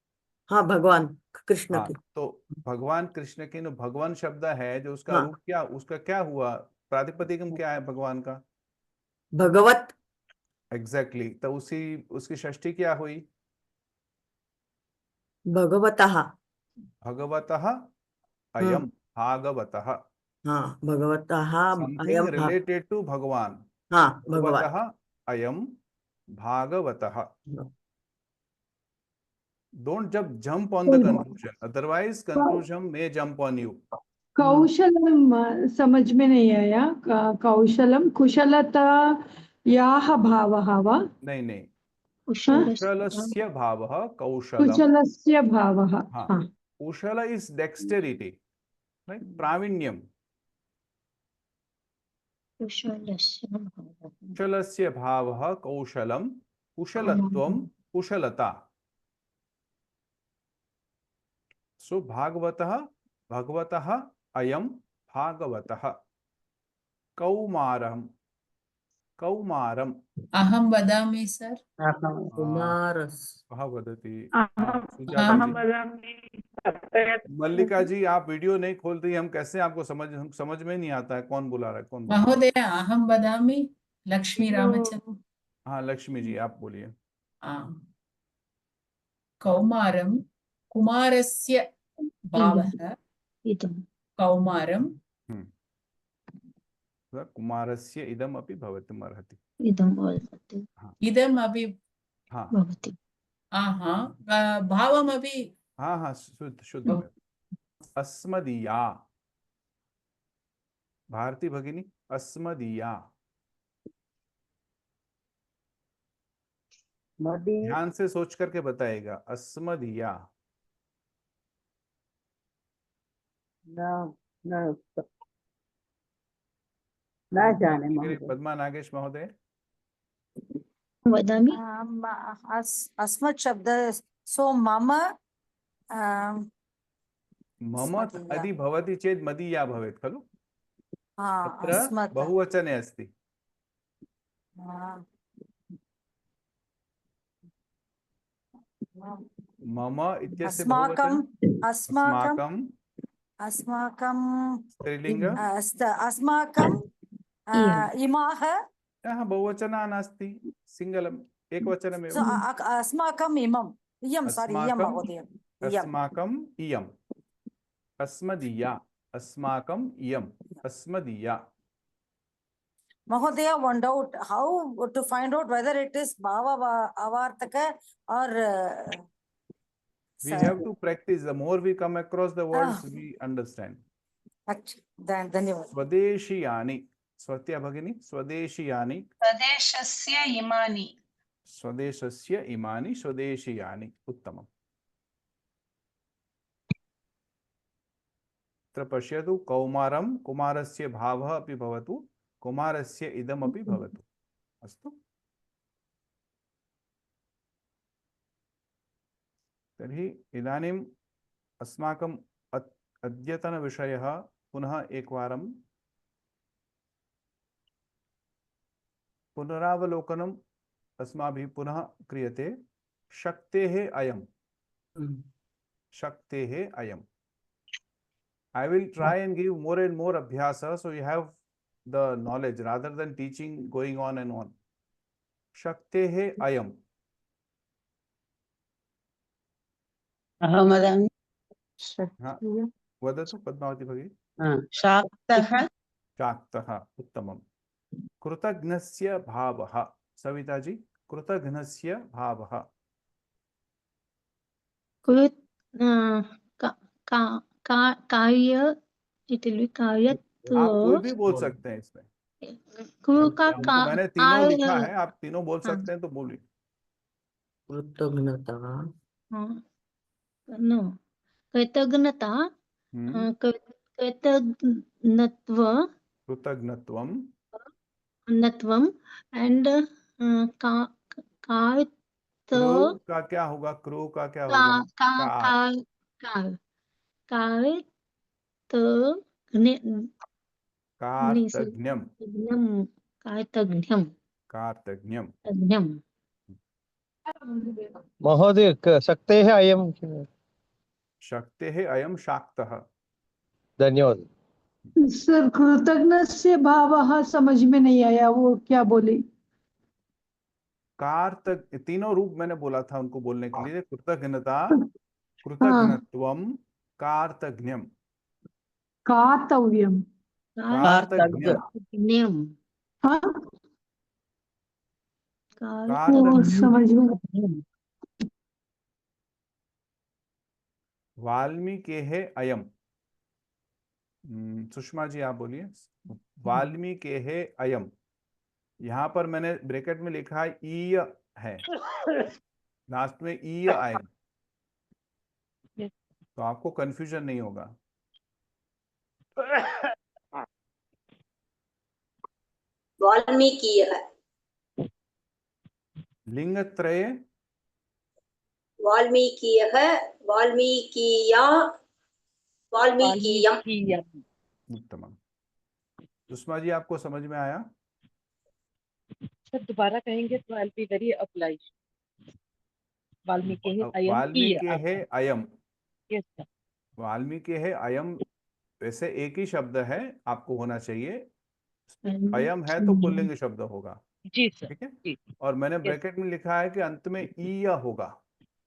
हाँ, भगवान कृष्ण की. तो भगवान कृष्ण की, भगवान शब्द है जो उसका रूप क्या, उसका क्या हुआ, प्रातिपदिकम क्या है भगवान का? भगवत. एग्जैक्टली. तो उसकी षष्ठी क्या हुई? भगवतः. भगवतः अयम भागवतः. हाँ, भगवतः समथिंग रिलेटेड टू भगवान. हाँ, भगवतः अयम भागवतः. Don't jump on the conclusion, otherwise conclusion may jump on you. कौशलम समझ में नहीं आया. कौशलम कुशलता याह भावः वा? नहीं, कुशलस्य भावः कौशलम. कुशलस्य भावः. हाँ, कुशल is dexterity, right? प्रावीण्यम. कुशलस्य भावः कौशलम, कुशलत्वम, कुशलता. सो भगवतः अयम भागवतः. कौमारम. अहं वदामि सर. कुमारस. कहाँ वदति? अहं वदामि. मल्लिका जी आप वीडियो नहीं खोलती, हम कैसे आपको समझ में नहीं आता है कौन बुला रहा है कौन. महोदय अहं वदामि. लक्ष्मी रामचंद्र. हाँ लक्ष्मी जी आप बोलिए. कौमारम कुमारस्य भावः कौमारम. कुमारस्य इदम अपि भवितुम् अर्हति. इदम अपि भवति. भावमपि. हाँ शुद्ध. अस्मदीया. भारती भगिनी अस्मदीया. ध्यान से सोच करके बताएगा। अस्मदीया। न जाने महोदय। पद्मा नागेश महोदय। वदामि अस्मत् शब्द सो मम मम यदि भवति चेत् मदीया भवेत् खलु। तत्र अस्मत् बहुवचने अस्ति। मम इत्यस्य अस्माकं अस्माकं अस्माकं स्त्रीलिंग अस्माकं इमाः बहुवचना नास्ति, सिंगलम् एकवचनमेव। अस्माकम् इमम् इयं सारी इयं महोदय अस्माकं इयम् अस्मदीया अस्माकं इयम् अस्मदीया। Mahodaya, one doubt, how to find out whether it is Bhava Avartaka or we have to practice. The more we come across the words, we understand. Then Swadeshiyani. Swatya Bhagini. Swadeshiyani. Swadeshasya imani. Swadeshasya imani. Swadeshiyani. Uttamam. Tatra pashyatu kaumaram kumarasya bhavah api bhavatu कुमारस्य इदमपि भवतु। अस्तु। तर्हि इदानीम् अस्माकम् अद्यतनविषयः पुनः एकवारं पुनरावलोकनम् अस्माभिः पुनः क्रियते। शक्तेः अयम्। शक्तेः अयम्। I will try and give more and more abhyasa so you have the knowledge rather than teaching going on and on. Shaktehe ayam. Aham vadami. Vadatu Padmavati Bhagi. Shaktaha. Shaktaha. Uttamam. Krutagnasya bhavaha. Savitaji. Krutagnasya bhavaha. कार्य it will be कार्य तो आप कोई भी बोल सकते हैं इसमें। मैंने तीनों लिखा है, आप तीनों बोल सकते हैं तो बोलिए। कृतज्ञता कृतज्ञता कृतज्ञत्वम एंड क्रू का क्या होगा? क्रू का क्या होगा? कार्तज्ञम। कार्तज्ञम। महोदय शक्तेः अयं शक्तेः अयं शाक्तः। धन्यवाद सर। कृतज्ञस्य भावः समझ में नहीं आया, वो क्या बोले? तीनों रूप मैंने बोला था उनको बोलने के लिए। कृतज्ञता, कृतज्ञत्वम, कार्तज्ञम। कार्तव्यम। कार्तज्ञम। समझ में। वाल्मीकेः अयम। सुषमा जी आप बोलिए। वाल्मीकेः अयम। यहाँ पर मैंने ब्रैकेट में लिखा है ईय है, लास्ट में ईय आएगा तो आपको कंफ्यूजन नहीं होगा। वाल्मीकियः। लिंगत्रये वाल्मीकियः, वाल्मीकिया, वाल्मीकियम्। उत्तम। सुषमा जी आपको समझ में आया? सर दोबारा कहेंगे तो I'll be very obliged. वाल्मीकिः अयम्। वाल्मीकिः अयम। Yes sir. वाल्मीकिः अयम वैसे एक ही शब्द है, आपको होना चाहिए। अयम है तो पुल्लिंग शब्द होगा। जी सर। ठीक है। और मैंने ब्रैकेट में लिखा है कि अंत में ईय होगा,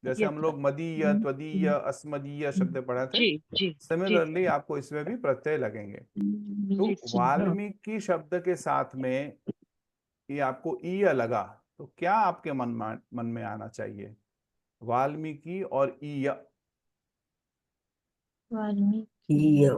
जैसे हम लोग मदीय, त्वदीय, अस्मदीय शब्द पढ़ा थे। सिमिलरली आपको इसमें भी प्रत्यय लगेंगे। तो वाल्मीकि शब्द के साथ में ये आपको ईय लगा तो क्या आपके मन में आना चाहिए? वाल्मीकि और ईय। वाल्मीकीय।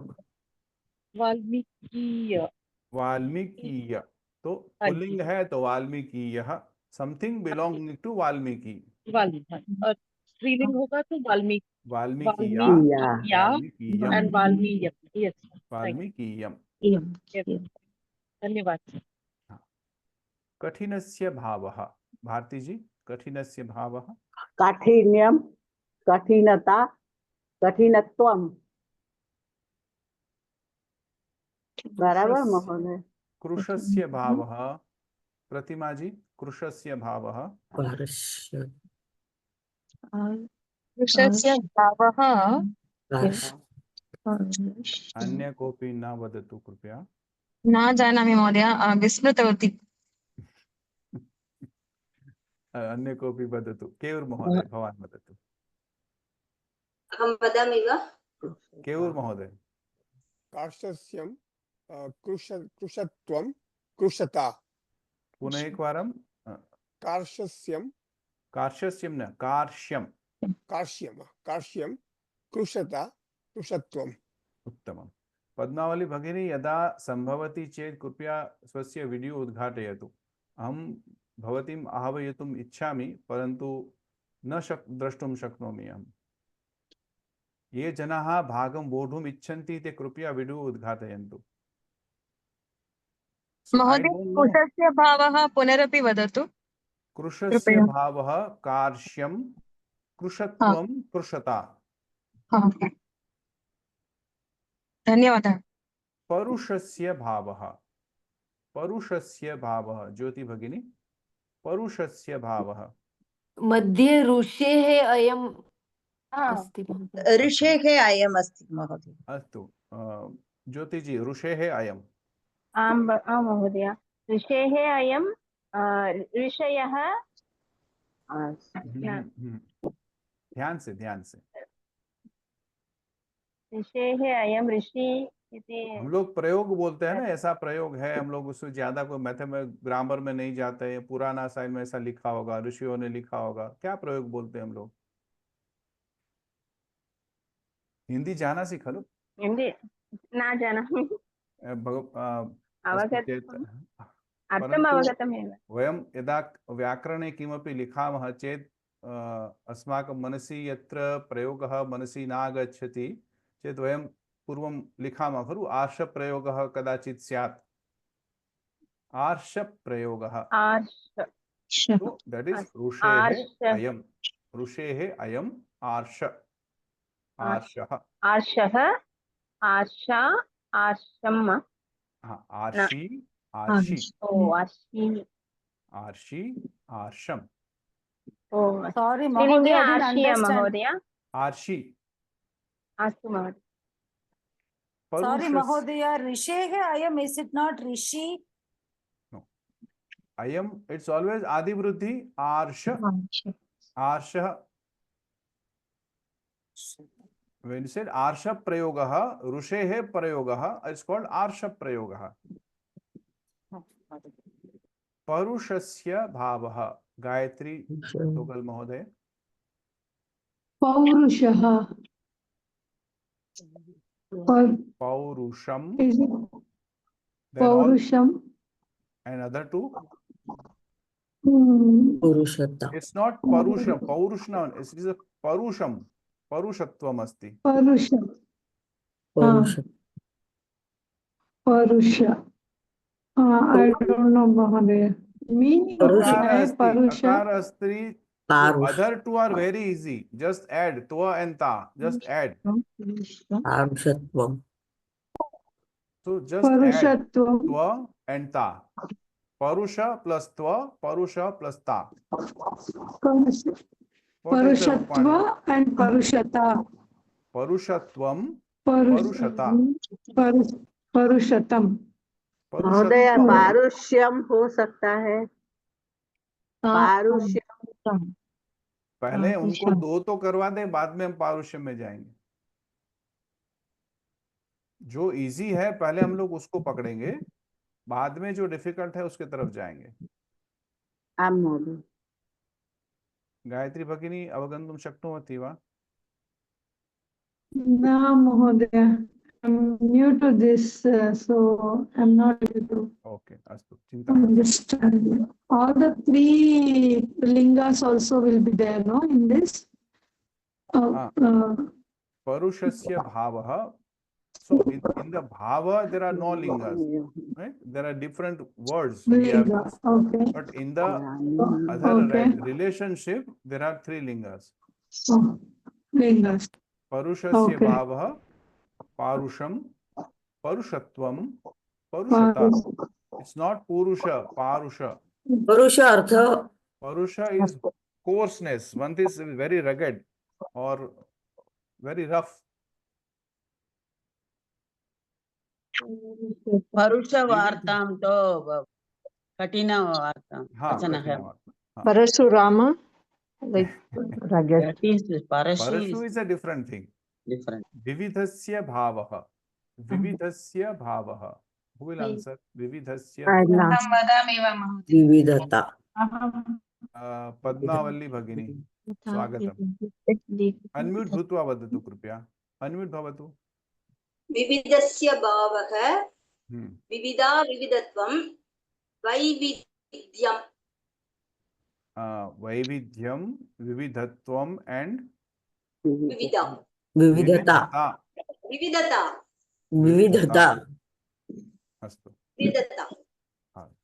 वाल्मीकीय तो पुल्लिंग है तो वाल्मीकीयः। Something belonging to Valmiki. Valmiki और स्त्रीलिंग होगा तो वाल्मीकि वाल्मीकिया, वाल्मीकिया वाल्मीकियम, एंड वाल्मीयम। यस वाल्मीकियम। धन्यवाद। हाँ। कठिनस्य भावः, भारती जी, कठिनस्य भावः। काठिन्यम, कठिनता, कठिनत्वम। बराबर महोदय। कृशस्य भावः, प्रतिमा जी, कृशस्य भावः। कृशस्य भावः अन्य कोऽपि न वदतु कृपया। न जानामि महोदय, विस्मृतवती। अन्य कोऽपि वदतु। केयूर् महोदय, भवान् वदतु। अहं वदामि वा? केयूर् महोदय। कार्शस्यं कृशत्वं कृशता। पुनः एकवारं। कार्शस्यं, कार्शस्यं न, कार्श्यं। कार्श्यं कृशता कृशत्वम्। उत्तमं। पद्मावली भगिनी, यदा सम्भवति चेत् कृपया स्वस्य वीडियो उद्घाटयतु। अहं भवतीम् आह्वयितुम् इच्छामि, परन्तु न द्रष्टुं शक्नोमि अहम्। ये जनाः भागं वोढुम् इच्छन्ति ते कृपया वीडियो उद्घाटयन्तु। महोदय, कृशस्य भावः पुनरपि वदतु। कृशस्य भावः कार्श्यं, कृशत्वं, कृशता। धन्यवादः। परुषस्य भावः, परुषस्य भावः, ज्योति भगिनी, परुषस्य भावः। मध्ये ऋषेः अयम् अस्ति महोदय। ऋषेः अयम् अस्ति महोदय। अस्तु, ज्योति जी, ऋषेः अयम्। आम् महोदय, ऋषेः अयं ऋषयः। ध्यान से, ध्यान से। ऋषेः अयं ऋषि इति। हम लोग प्रयोग बोलते हैं ना, ऐसा प्रयोग है। हम लोग उससे ज्यादा कोई ग्रामर में नहीं जाते हैं। पुराना साइड में ऐसा लिखा होगा, ऋषियों ने लिखा होगा। क्या प्रयोग बोलते हैं हम लोग? हिंदी जाना सीखलो। हिंदी न जानामि। परन्तु वयं यदा व्याकरणे किमपि लिखामः चेत् अस्माकं मनसि यत्र प्रयोगः मनसि नागच्छति चेत् वयं पूर्वं लिखामः खलु। आर्षप्रयोगः कदाचित् स्यात्। आर्षप्रयोगः। दैट इज ऋषेः अयम्। ऋषेः अयम् आर्ष। आर्षः। आर्षः, आर्षा, आर्षम्। आर्षी, आर्षी। ओ आर्षी, आर्षी, आर्षम्। ओ सॉरी महोदय, I didn't आर्षीय understand. महोदय। आर्षी। अस्तु महोदय। Sorry महोदय, ऋषेः अयम्, is it not Rishi? No. अयम्, it's always आदि वृद्धि। आर्ष, आर्षः। When you said आर्ष प्रयोगः, ऋषेः प्रयोगः, it's called आर्ष प्रयोगः। परुषस्य भावः, गायत्री तोगल महोदय। पौरुषः, पौरुषम, पौरुषम, and other two. पुरुषता। It's not parusham, parushna. It is a parusham, parushatvam asti. परुष, परुष। I don't know महोदय। Meaning क्या है परुष? Akara asti. Other two are very easy. Just add twa and ta. Just add. आर्षत्वम्। So just add twa and ta. Parusha plus twa, parusha plus ta. Parushatva and parushata. Parushatvam, parushata. Parushatam. महोदय, पारुष्यम हो सकता है। पारुष्यम। पहले उनको दो तो करवा दे, बाद में हम पारुष्य में जाएंगे। जो इजी है पहले हम लोग उसको पकड़ेंगे, बाद में जो डिफिकल्ट है उसके तरफ जाएंगे। गायत्री भगिनी अवगन्तुं शक्नोति वा? न महोदय, I'm new to this, so I'm not able to Okay, astu, chinta नास्ति. understand. All the three lingas also will be there, no, in this? Parushasya bhavaha. So in the bhava there are no lingas, right? There are different words we have Linga, used, okay. but in the other Okay. relationship there are three lingas. Oh, lingas. Parushasya Okay. bhavaha, parusham, parushatvam, parushata. It's not purusha, parusha. पुरुषार्थ Parusha is coarseness. One is very rugged or very rough. परुषवार्तां तो कठिनवार्तां हाँ, वचनः. कठिनवार्ता. हाँ. Parashurama, like rugged. That is Parashu is a different thing. different. Vividhasya bhavaha. Vividhasya bhavaha. Who will answer? Vividhasya I bhavaha. love. अहं वदामि वा महोदय? विविधता पद्मावल्ली भगिनी स्वागतम्. अनम्यूट भूत्वा वदतु कृपया. अनम्यूट भवतु. विविधस्य भावः विविधा विविधत्वं वैविध्यम्. वैविध्यम, विविधत्वम and विविधा विविधता विविधता विविधता अस्तु. विविधता.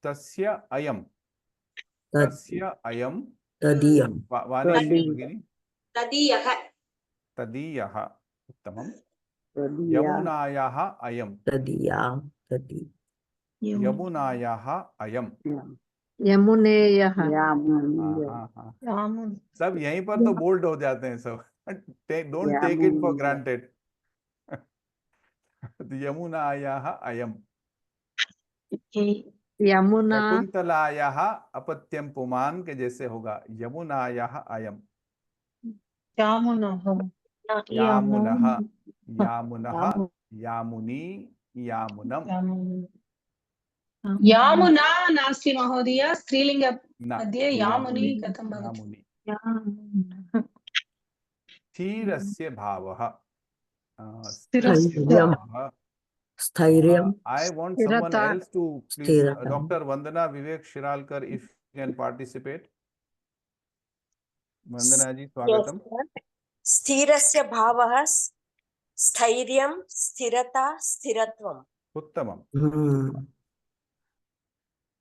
तस्य अयम, तद्- तस्य अयम, तदीयं वाणीश्वरी भगिनी. तदीयः तदीयः. उत्तमम्. यमुनायाः अयम. तदीया तदी यमुनायाः अयम. यमुनेयः. सब यहीं पर तो बोल्ड हो जाते हैं सब. Don't take it for granted. यमुनायाः अयम. यमुना शकुंतलायाः अपत्यम पुमान के जैसे होगा. यमुनायाः अयम. यामुनः, यामुनः, यामुनी, यामुनम. यामुना नास्ति महोदय. स्त्रीलिंग न, मध्ये यामुनी कथं भवति? यामुनी. स्थिरस्य भावः. स्थैर्यं स्थैर्यं I want someone Sthirata. else to please. Sthirata. Dr. Vandana Vivek Shiralkar, if you can participate. Vandana ji, स्वागतम. स्थिरस्य भावः स्थैर्यं स्थिरता स्थिरत्वम्. उत्तमम्.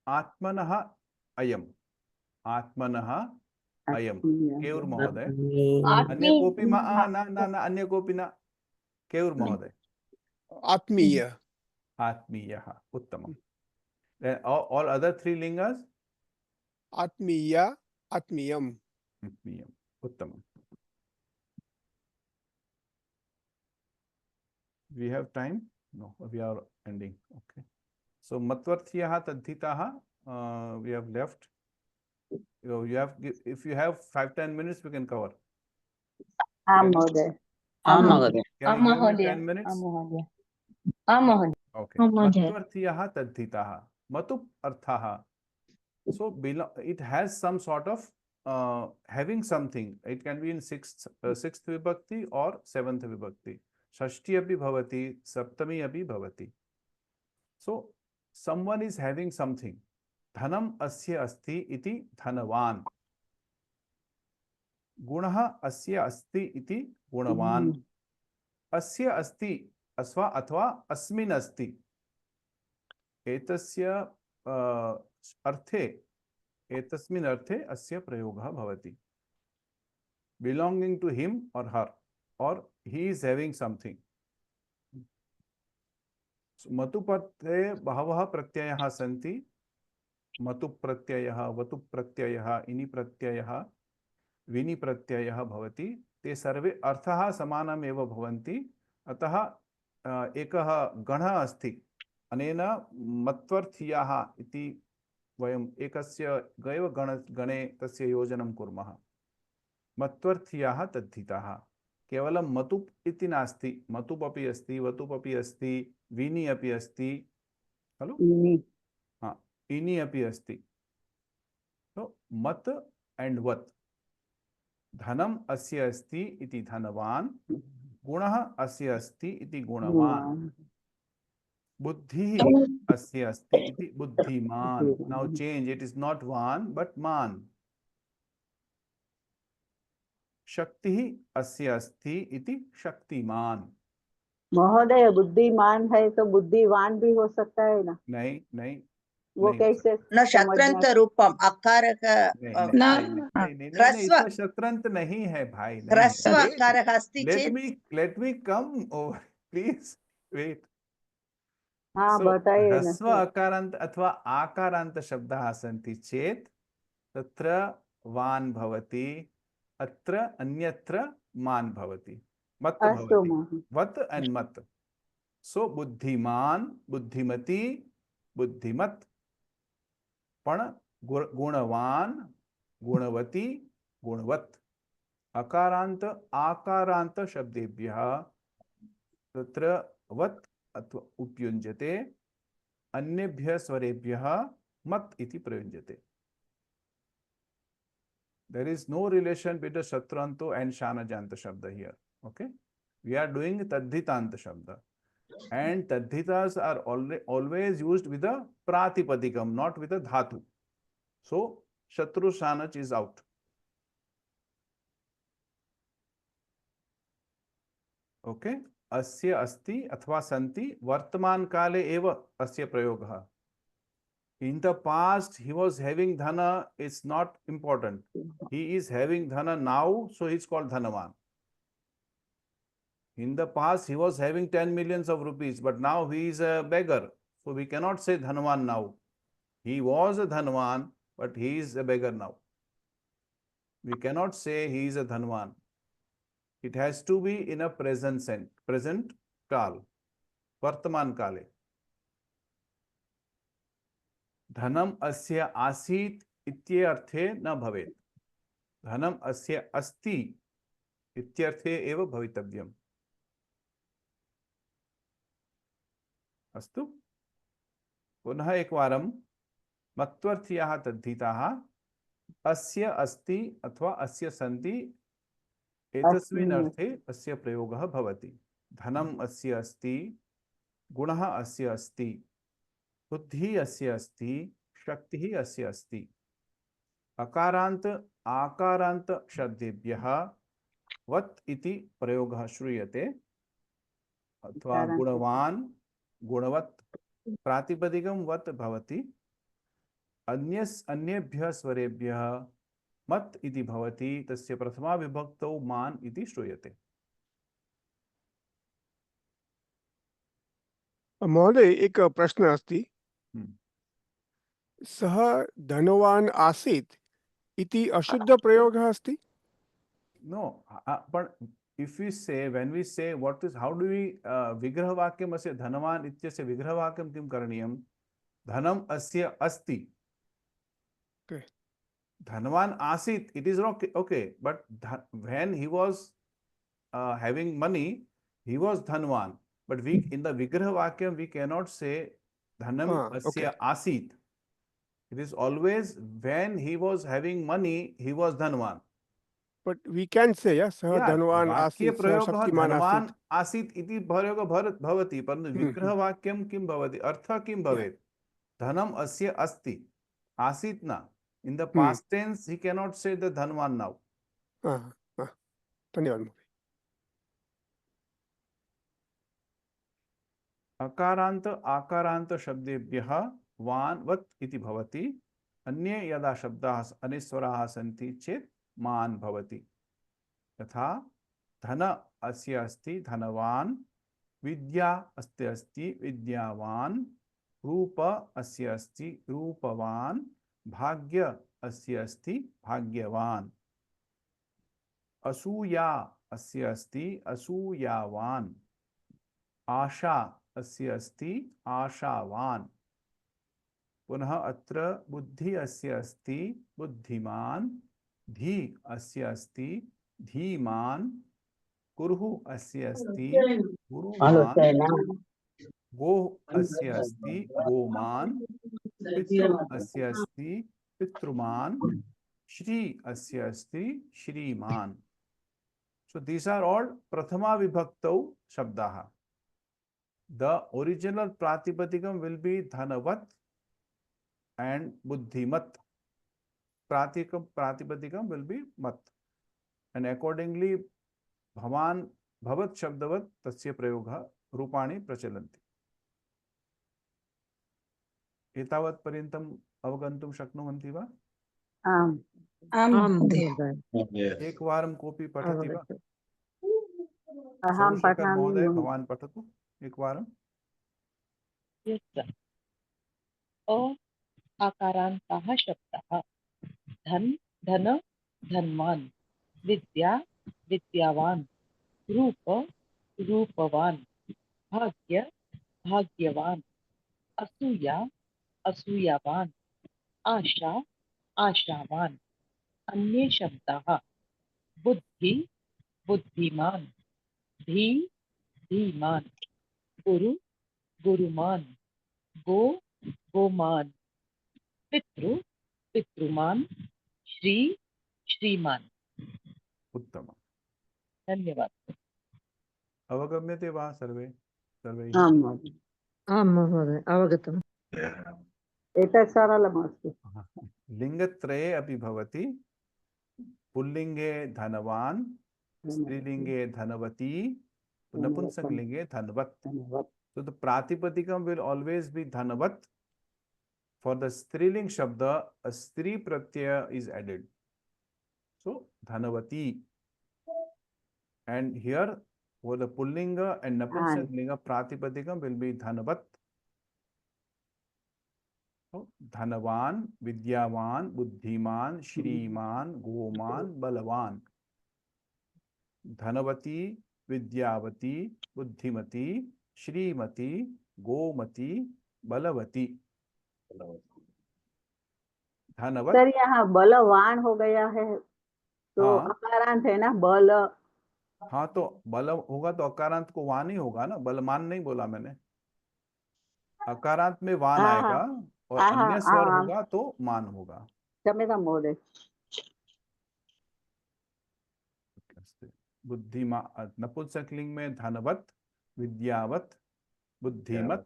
आत्मनः अयम्. आत्मनः अयम्. केयुर् महोदय. अन्य कोऽपि न अन्य कोऽपि न. केयुर् महोदय. आत्मीय. आत्मीयः. उत्तमम्. Then all other three lingas. आत्मीय, आत्मीयम्. आत्मीयम्. उत्तमम्. We have time? No, we are ending. Okay. So matvarthyah tadhitaah, we have left. You have, if you have 5-10 minutes, we can cover. महोदय. आम् महोदय. Can you give me 10 minutes? महोदय. Okay. Matvarthyah tadhitaah. Matup arthaah. So it has some sort of having something. It can be in sixth vibhakti or seventh vibhakti. Shashti api bhavati, saptami api bhavati. So someone is having something. Dhanam asya asti iti dhanavan. Gunaha asya asti iti gunavan. Asya asti asva athva asmin asti. Etasya अर्थे, एतस्मिन् अर्थे अस्य प्रयोगः भवति. Belonging to him or her, or he is having something. मतुपत्ये बहवः प्रत्ययाः सन्ति. मतु प्रत्ययः, वतु प्रत्ययः, इनि प्रत्ययः, विनि प्रत्ययः भवति. ते सर्वे अर्थः समानम् एव भवन्ति. अतः एकः गणः अस्ति. अनेन मत्वर्थ्याः इति वयम् एकस्य गैव गणे तस्य योजनं कुर्मः. मत्वर्थ्याः तद्धिताः. केवलं मतुप् इति नास्ति. मतुप् अपि अस्ति, वतुप् अपि अस्ति, विनि अपि अस्ति, खलु? हाँ, इनि अपि अस्ति. तो मत् एंड वत्. धनम अस्य अस्ति इति धनवान. गुणः अस्य अस्ति इति गुणवान्, बुद्धिः अस्य अस्ति इति बुद्धिमान्. Now change, it is not one but मान. शक्तिः अस्य अस्ति इति शक्तिमान. महोदय बुद्धिमान है तो बुद्धिवान भी हो सकता है ना? नहीं नहीं, वो कैसे न शत्रंत रूपम अकारक ह्रस्व शत्रंत नहीं है भाई. ह्रस्व अकारक अस्ति चेत् let me come over, please wait. हाँ बताइए ना. ह्रस्व अकारांत अथवा आकारांत शब्दाः सन्ति चेत् तत्र वान् भवति, अत्र अन्यत्र मान भवति, मत भवति, वत and मत. So बुद्धिमान, बुद्धिमती, बुद्धिमत, पण गुणवान, गुणवती, गुणवत. अकारांत आकारांत शब्देभ्यः तत्र वत अथवा उपयुज्यते, अन्येभ्यः स्वरेभ्यः मत इति प्रयुज्यते. There is no relation between Shatranto and Shanajanta Shabda here. Okay, we are doing Tadhitanta Shabda, and Tadhitas are always used with a Pratipadikam, not with a Dhatu. So Shatru Shanach is out. Okay, Asya Asti अथवा Santi वर्तमान काले एव अस्य प्रयोगः. In the past, he was having dhana, it's not important. He is having dhana now, so he's called dhanavan. In the past, he was having 10 millions of rupees, but now he is a beggar. So we cannot say dhanavan now. He was a dhanavan, but he is a beggar now. We cannot say he is a dhanavan. It has to be in a present sense, present kal, vartaman kale. धनम अस्य आसीत् इत्यर्थे न भवेत्. धनम अस्य अस्ति इत्यर्थे एव भवितव्यम्. अस्तु, पुनः एकवारं मत्वर्थ्याः तद्धिताः अस्य अस्ति अथवा अस्य सन्ति एतस्मिन् अर्थे अस्य प्रयोगः भवति. धनम अस्य अस्ति, गुणः अस्य अस्ति, बुद्धि अस्य अस्ति, शक्तिः अस्य अस्ति. अकारांत आकारांत शब्देभ्यः वत् इति प्रयोगः श्रूयते, अथवा गुणवान्, गुणवत्. प्रातिपदिकं वत् भवति. अन्येभ्यः स्वरेभ्यः मत् इति भवति. तस्य प्रथमा विभक्तौ मान इति श्रूयते. महोदय, एक प्रश्न अस्ति. सः धनवान् आसीत् इति अशुद्ध प्रयोगः अस्ति? No, but if we say, when we say what is, how do we vigraha vakyam asya dhanavan ityasya vigraha vakyam kim karaniyam? Dhanam asya asti. Okay. Dhanavan asit, it is okay, but when he was having money, he was dhanvan. But we in the vigraha vakyam we cannot say dhanam asya asit. It is always when he was having money, he was dhanvan. But we can say, yeah, sah dhanvan asit, sah shaktiman asit. आसीत् इति प्रयोग भवति, परन्तु विग्रह वाक्यं किं भवति, अर्थः किं भवेत्? धनम अस्य अस्ति, आसीत् न. In the past tense, he cannot say the dhanvan now. धन्यवाद. अकारांत आकारांत शब्देभ्यः वान् वत् इति भवति. अन्ये यदा शब्दाः अनिस्वराः सन्ति चेत् मान भवति. यथा धन अस्य अस्ति, धनवान्. विद्या अस्ति अस्ति, विद्यावान्. रूप अस्य अस्ति, रूपवान्. भाग्य अस्य अस्ति, भाग्यवान्. असूया अस्य अस्ति, असूयावान्. आशा अस्य अस्ति, आशावान्. पुनः अत्र बुद्धि अस्य अस्ति, बुद्धिमान्. धी अस्य अस्ति, धीमान्. गुरुः अस्य अस्ति, गुरुमान्. गोः अस्य अस्ति, गोमान्. पितृ अस्य अस्ति, पितृमान्. श्री अस्य अस्ति, श्रीमान्. So these are all prathama vibhaktau shabdaha. The original pratipadikam will be dhanavat and buddhimat. Pratipadikam will be mat. And accordingly, bhavan bhavat shabdavat tasya prayogha रूपाणि प्रचलन्ति. एतावत् पर्यन्तम् अवगन्तुं शक्नुवन्ति वा? आम्. एकवारं कोऽपि पठति वा? अहं सोमशेखर पठामि. महोदय, भवान् पठतु एकवारं. Yes, sir. अ आकारान्तः शब्दः. धन धन धनवान, विद्या विद्यावान, रूप रूपवान, भाग्य भाग्यवान, असूया असूयावान, आशा आशावान. अन्ये शब्दाः. बुद्धि बुद्धिमान, धी धीमान, गुरु गुरुमान, गो गोमान, पितृ पितृमान, श्री श्रीमान. उत्तम. धन्यवाद. अवगम्यते वा सर्वे? सर्वैः? आम् महोदय. आं महोदय, अवगतम्. एतत् सरलमस्ति. लिङ्गत्रये अपि भवति. पुल्लिङ्गे धनवान्, स्त्रीलिङ्गे Dhanwati, नपुंसकलिङ्गे धनवत्. So the pratipadikam will always be dhanavat. For the striling shabda, a stri pratyaya is added. So dhanavati. And here for the pullinga and napumsaklinga pratipadikam will be dhanavat. So dhanavan, vidyavan, buddhiman, shriman, goman, balavan. Dhanavati, vidyavati, buddhimati, श्रीमती, गोमती, बलवती. धनवत. Sir यहाँ बलवान हो गया है तो हाँ. अकारांत है ना बल. हाँ तो बल होगा तो अकारांत को वान ही होगा ना. बलमान नहीं बोला मैंने. अकारांत में वान आएगा और अन्य स्वर होगा तो मान होगा. क्षम्यतां महोदय. बुद्धिमान नपुंसकलिंग में धनवत, विद्यावत, बुद्धिमत,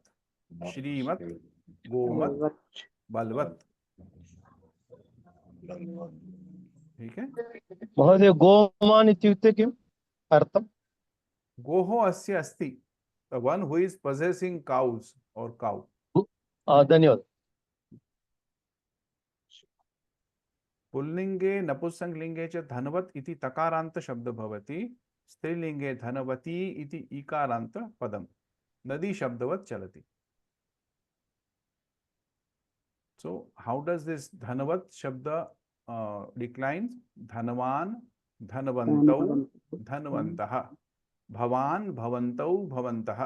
श्रीमत, गोमत, बलवत. ठीक है महोदय, गोमान इत्युक्ते किम् अर्थम्? गोहो अस्य अस्ति. The one who is possessing cows or cow. धन्यवाद. पुल्लिंगे नपुंसकलिंगे च धनवत इति तकारांत शब्द भवति. स्त्रीलिंगे धनवती इति इकारांत पदम. नदी शब्दवत चलति. So how does this धनवत शब्द declines? धनवान, धनवन्तौ, धनवन्तः, भवान, भवन्तौ, भवन्तः.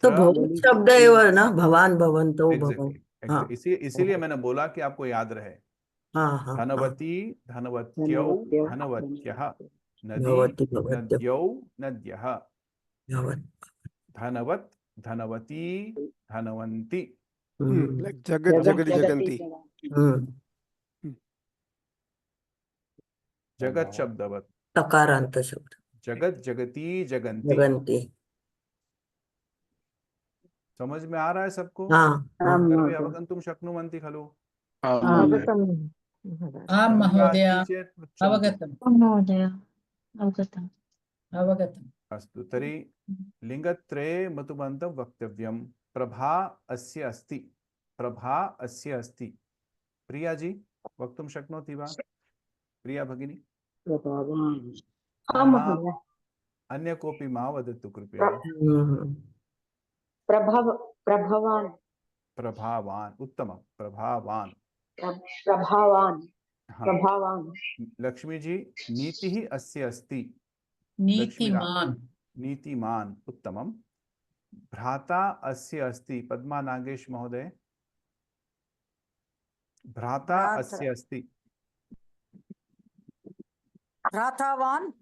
तो भवन् शब्द एव ना, भवान भवन्तौ भवन्. इसीलिए मैंने बोला कि आपको याद रहे. धनवती, धनवत्यौ, धनवत्यः, नदी, नद्यौ, नद्यः. धनवत, धनवती, धनवन्ति. जगत जगति जगन्ति. जगत शब्दवत. तकारांत शब्द. जगत जगती जगन्ति. जगन्ति. समझ में आ रहा है सबको? सर्वे अवगन्तुं शक्नुवन्ति खलु? आं महोदय, अवगतम्. महोदय, अवगतम्. अवगतम्. अस्तु. तर्हि लिङ्गत्रये मतुबन्तं वक्तव्यं. प्रभा अस्य अस्ति. प्रभा अस्य अस्ति. प्रिया जी वक्तुं शक्नोति वा? प्रिया भगिनी. अन्य कोऽपि मा वदतु कृपया. प्रभावान. प्रभावान. उत्तमं. प्रभावान. प्रभावान. प्रभावान. लक्ष्मी जी, नीतिः अस्य अस्ति. नीतिमान. नीतिमान. उत्तमं. भ्राता अस्य अस्ति. पद्मा नागेश महोदय. भ्राता अस्य अस्ति. भ्रातावान.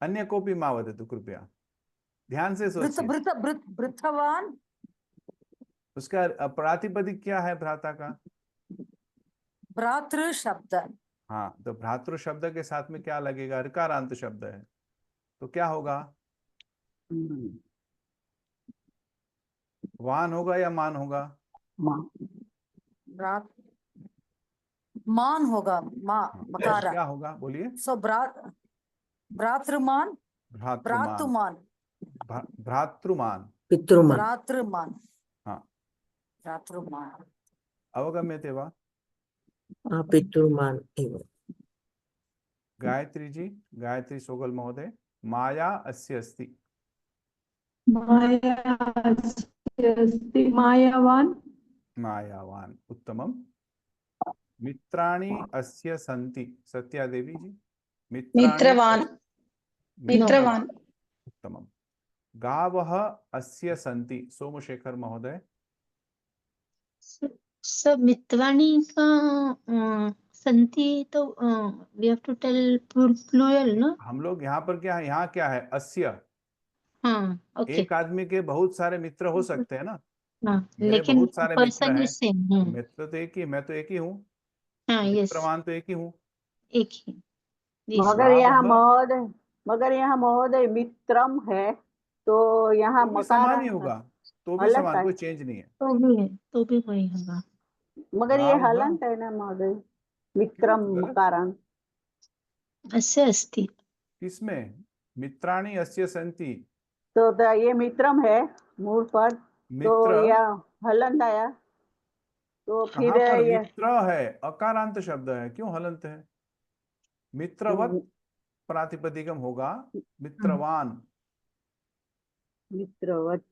अन्य कोऽपि मा वदतु कृपया. ध्यान से सोचिए. भृतवान. उसका प्रातिपदिक क्या है भ्राता का? भ्रातृ शब्द. हाँ, तो भ्रातृ शब्द के साथ में क्या लगेगा? ऋकारांत शब्द है, तो क्या होगा? वान होगा या मान होगा? मान होगा, मकारा। क्या होगा बोलिए? सो भ्रातृमान, भ्रातृमान, भ्रातृमान, पितृमान, भ्रातृमान, हाँ, भ्रातृमान। अवगम्यते वा? हाँ, पितृमान एव। गायत्री जी, गायत्री सोगल महोदय, माया अस्य अस्ति। माया अस्ति, मायावान। मायावान, उत्तमम। मित्राणि अस्य सन्ति। सत्या देवी जी, मित्रवान, मित्रवान। उत्तमम। गावः अस्य सन्ति। सोमशेखर महोदय। सब मित्रवाणी का संति तो we have to tell plural ना। हम लोग यहाँ पर क्या है, यहाँ क्या है? अस्य। हाँ, ओके। एक आदमी के बहुत सारे मित्र हो सकते हैं ना। हाँ, मेरे लेकिन बहुत सारे मित्र पर्सन हैं। Is same. मित्र तो एक ही, मैं तो एक ही हूँ। हाँ, यस, मित्रवान तो एक ही हूँ। एक ही। मगर यहाँ महोदय मित्रम है, तो यहाँ तो भी समान मकारा ही होगा, तो भी हलंत समान, है। कोई चेंज नहीं है। तो भी वही होगा। मगर ये गावः हलंत है ना महोदय, मित्रम गलत? मकारांत। अस्य अस्ति। किसमें? मित्राणि अस्य सन्ति, तो ये मित्रम है मूल पद, तो मित्र यह हलंत आया, तो फिर कहाँ पर? ये मित्र है, अकारांत शब्द है, क्यों हलंत है? मित्रवत प्रातिपदिकम होगा, मित्रवान। मित्रवत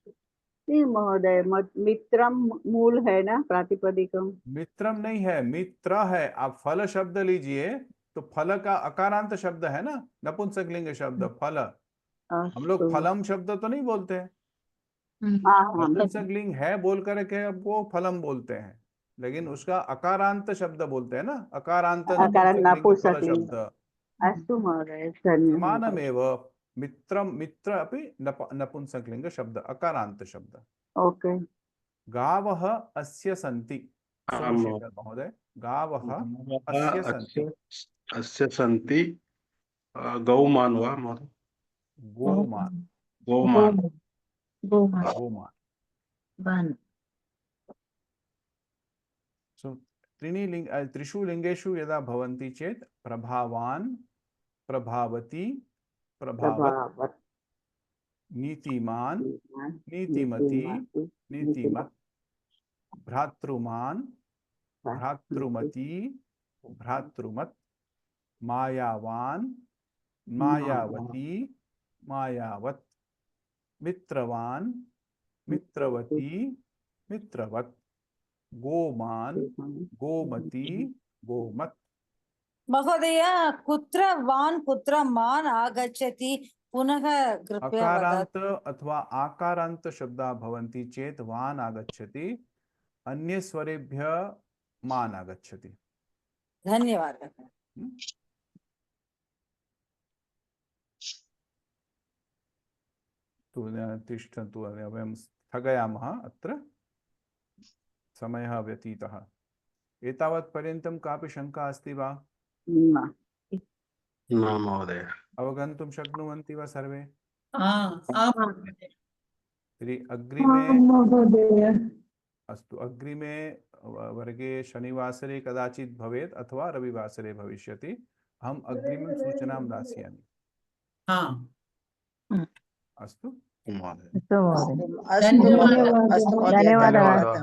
नहीं महोदय, मित्रम मूल है ना प्रातिपदिकम। मित्रम नहीं है, मित्र है। आप फल शब्द लीजिए तो फल का अकारांत शब्द है ना, नपुंसकलिंग शब्द फल। हम लोग फलम शब्द तो नहीं बोलते हैं, नपुंसकलिंग है बोल करके वो फलम बोलते हैं, लेकिन उसका अकारांत शब्द बोलते हैं ना, अकारांत नपुंसकलिंग फल शब्द। अस्तु महोदय, धन्यवाद। समानमेव मित्रम, मित्र अपि नपुंसकलिंग शब्द, अकारांत शब्द। ओके। गावः अस्य सन्ति। सोमशेखर महोदय, गावः अस्य सन्ति। अस्य सन्ति गौमान वा महोदय? गोमान, गोमान, गोमान। सो त्रिषु लिंगेषु यदा भवन्ति चेत् प्रभावान, प्रभावती, प्रभावत, नीतिमान, नीतिमती, नीतिमत, भ्रातृमान, भ्रातृमती, भ्रातृमत, मायावान, मायावती, मायावत, मित्रवान, मित्रवती, मित्रवत, गोमान, गोमती, गोमत। महोदय, कुत्र वान कुत्र मान आगच्छति, पुनः कृपया अकारांत अथवा आकारांत शब्दा भवन्ति चेत् वान आगच्छति, अन्य स्वरेभ्य मान आगच्छति। धन्यवादः। तिष्ठन्तु, वयं स्थगयामः अत्र, समयः व्यतीतः। एतावत् पर्यन्तं कापि शङ्का अस्ति वा? न महोदय। अवगन्तुं शक्नुवन्ति वा सर्वे? तर्हि अस्तु, अग्रिमे वर्गे शनिवासरे कदाचित् भवेत् अथवा रविवासरे भविष्यति। अहम् अग्रिमं सूचनां दास्यामि। अस्तु, धन्यवादः।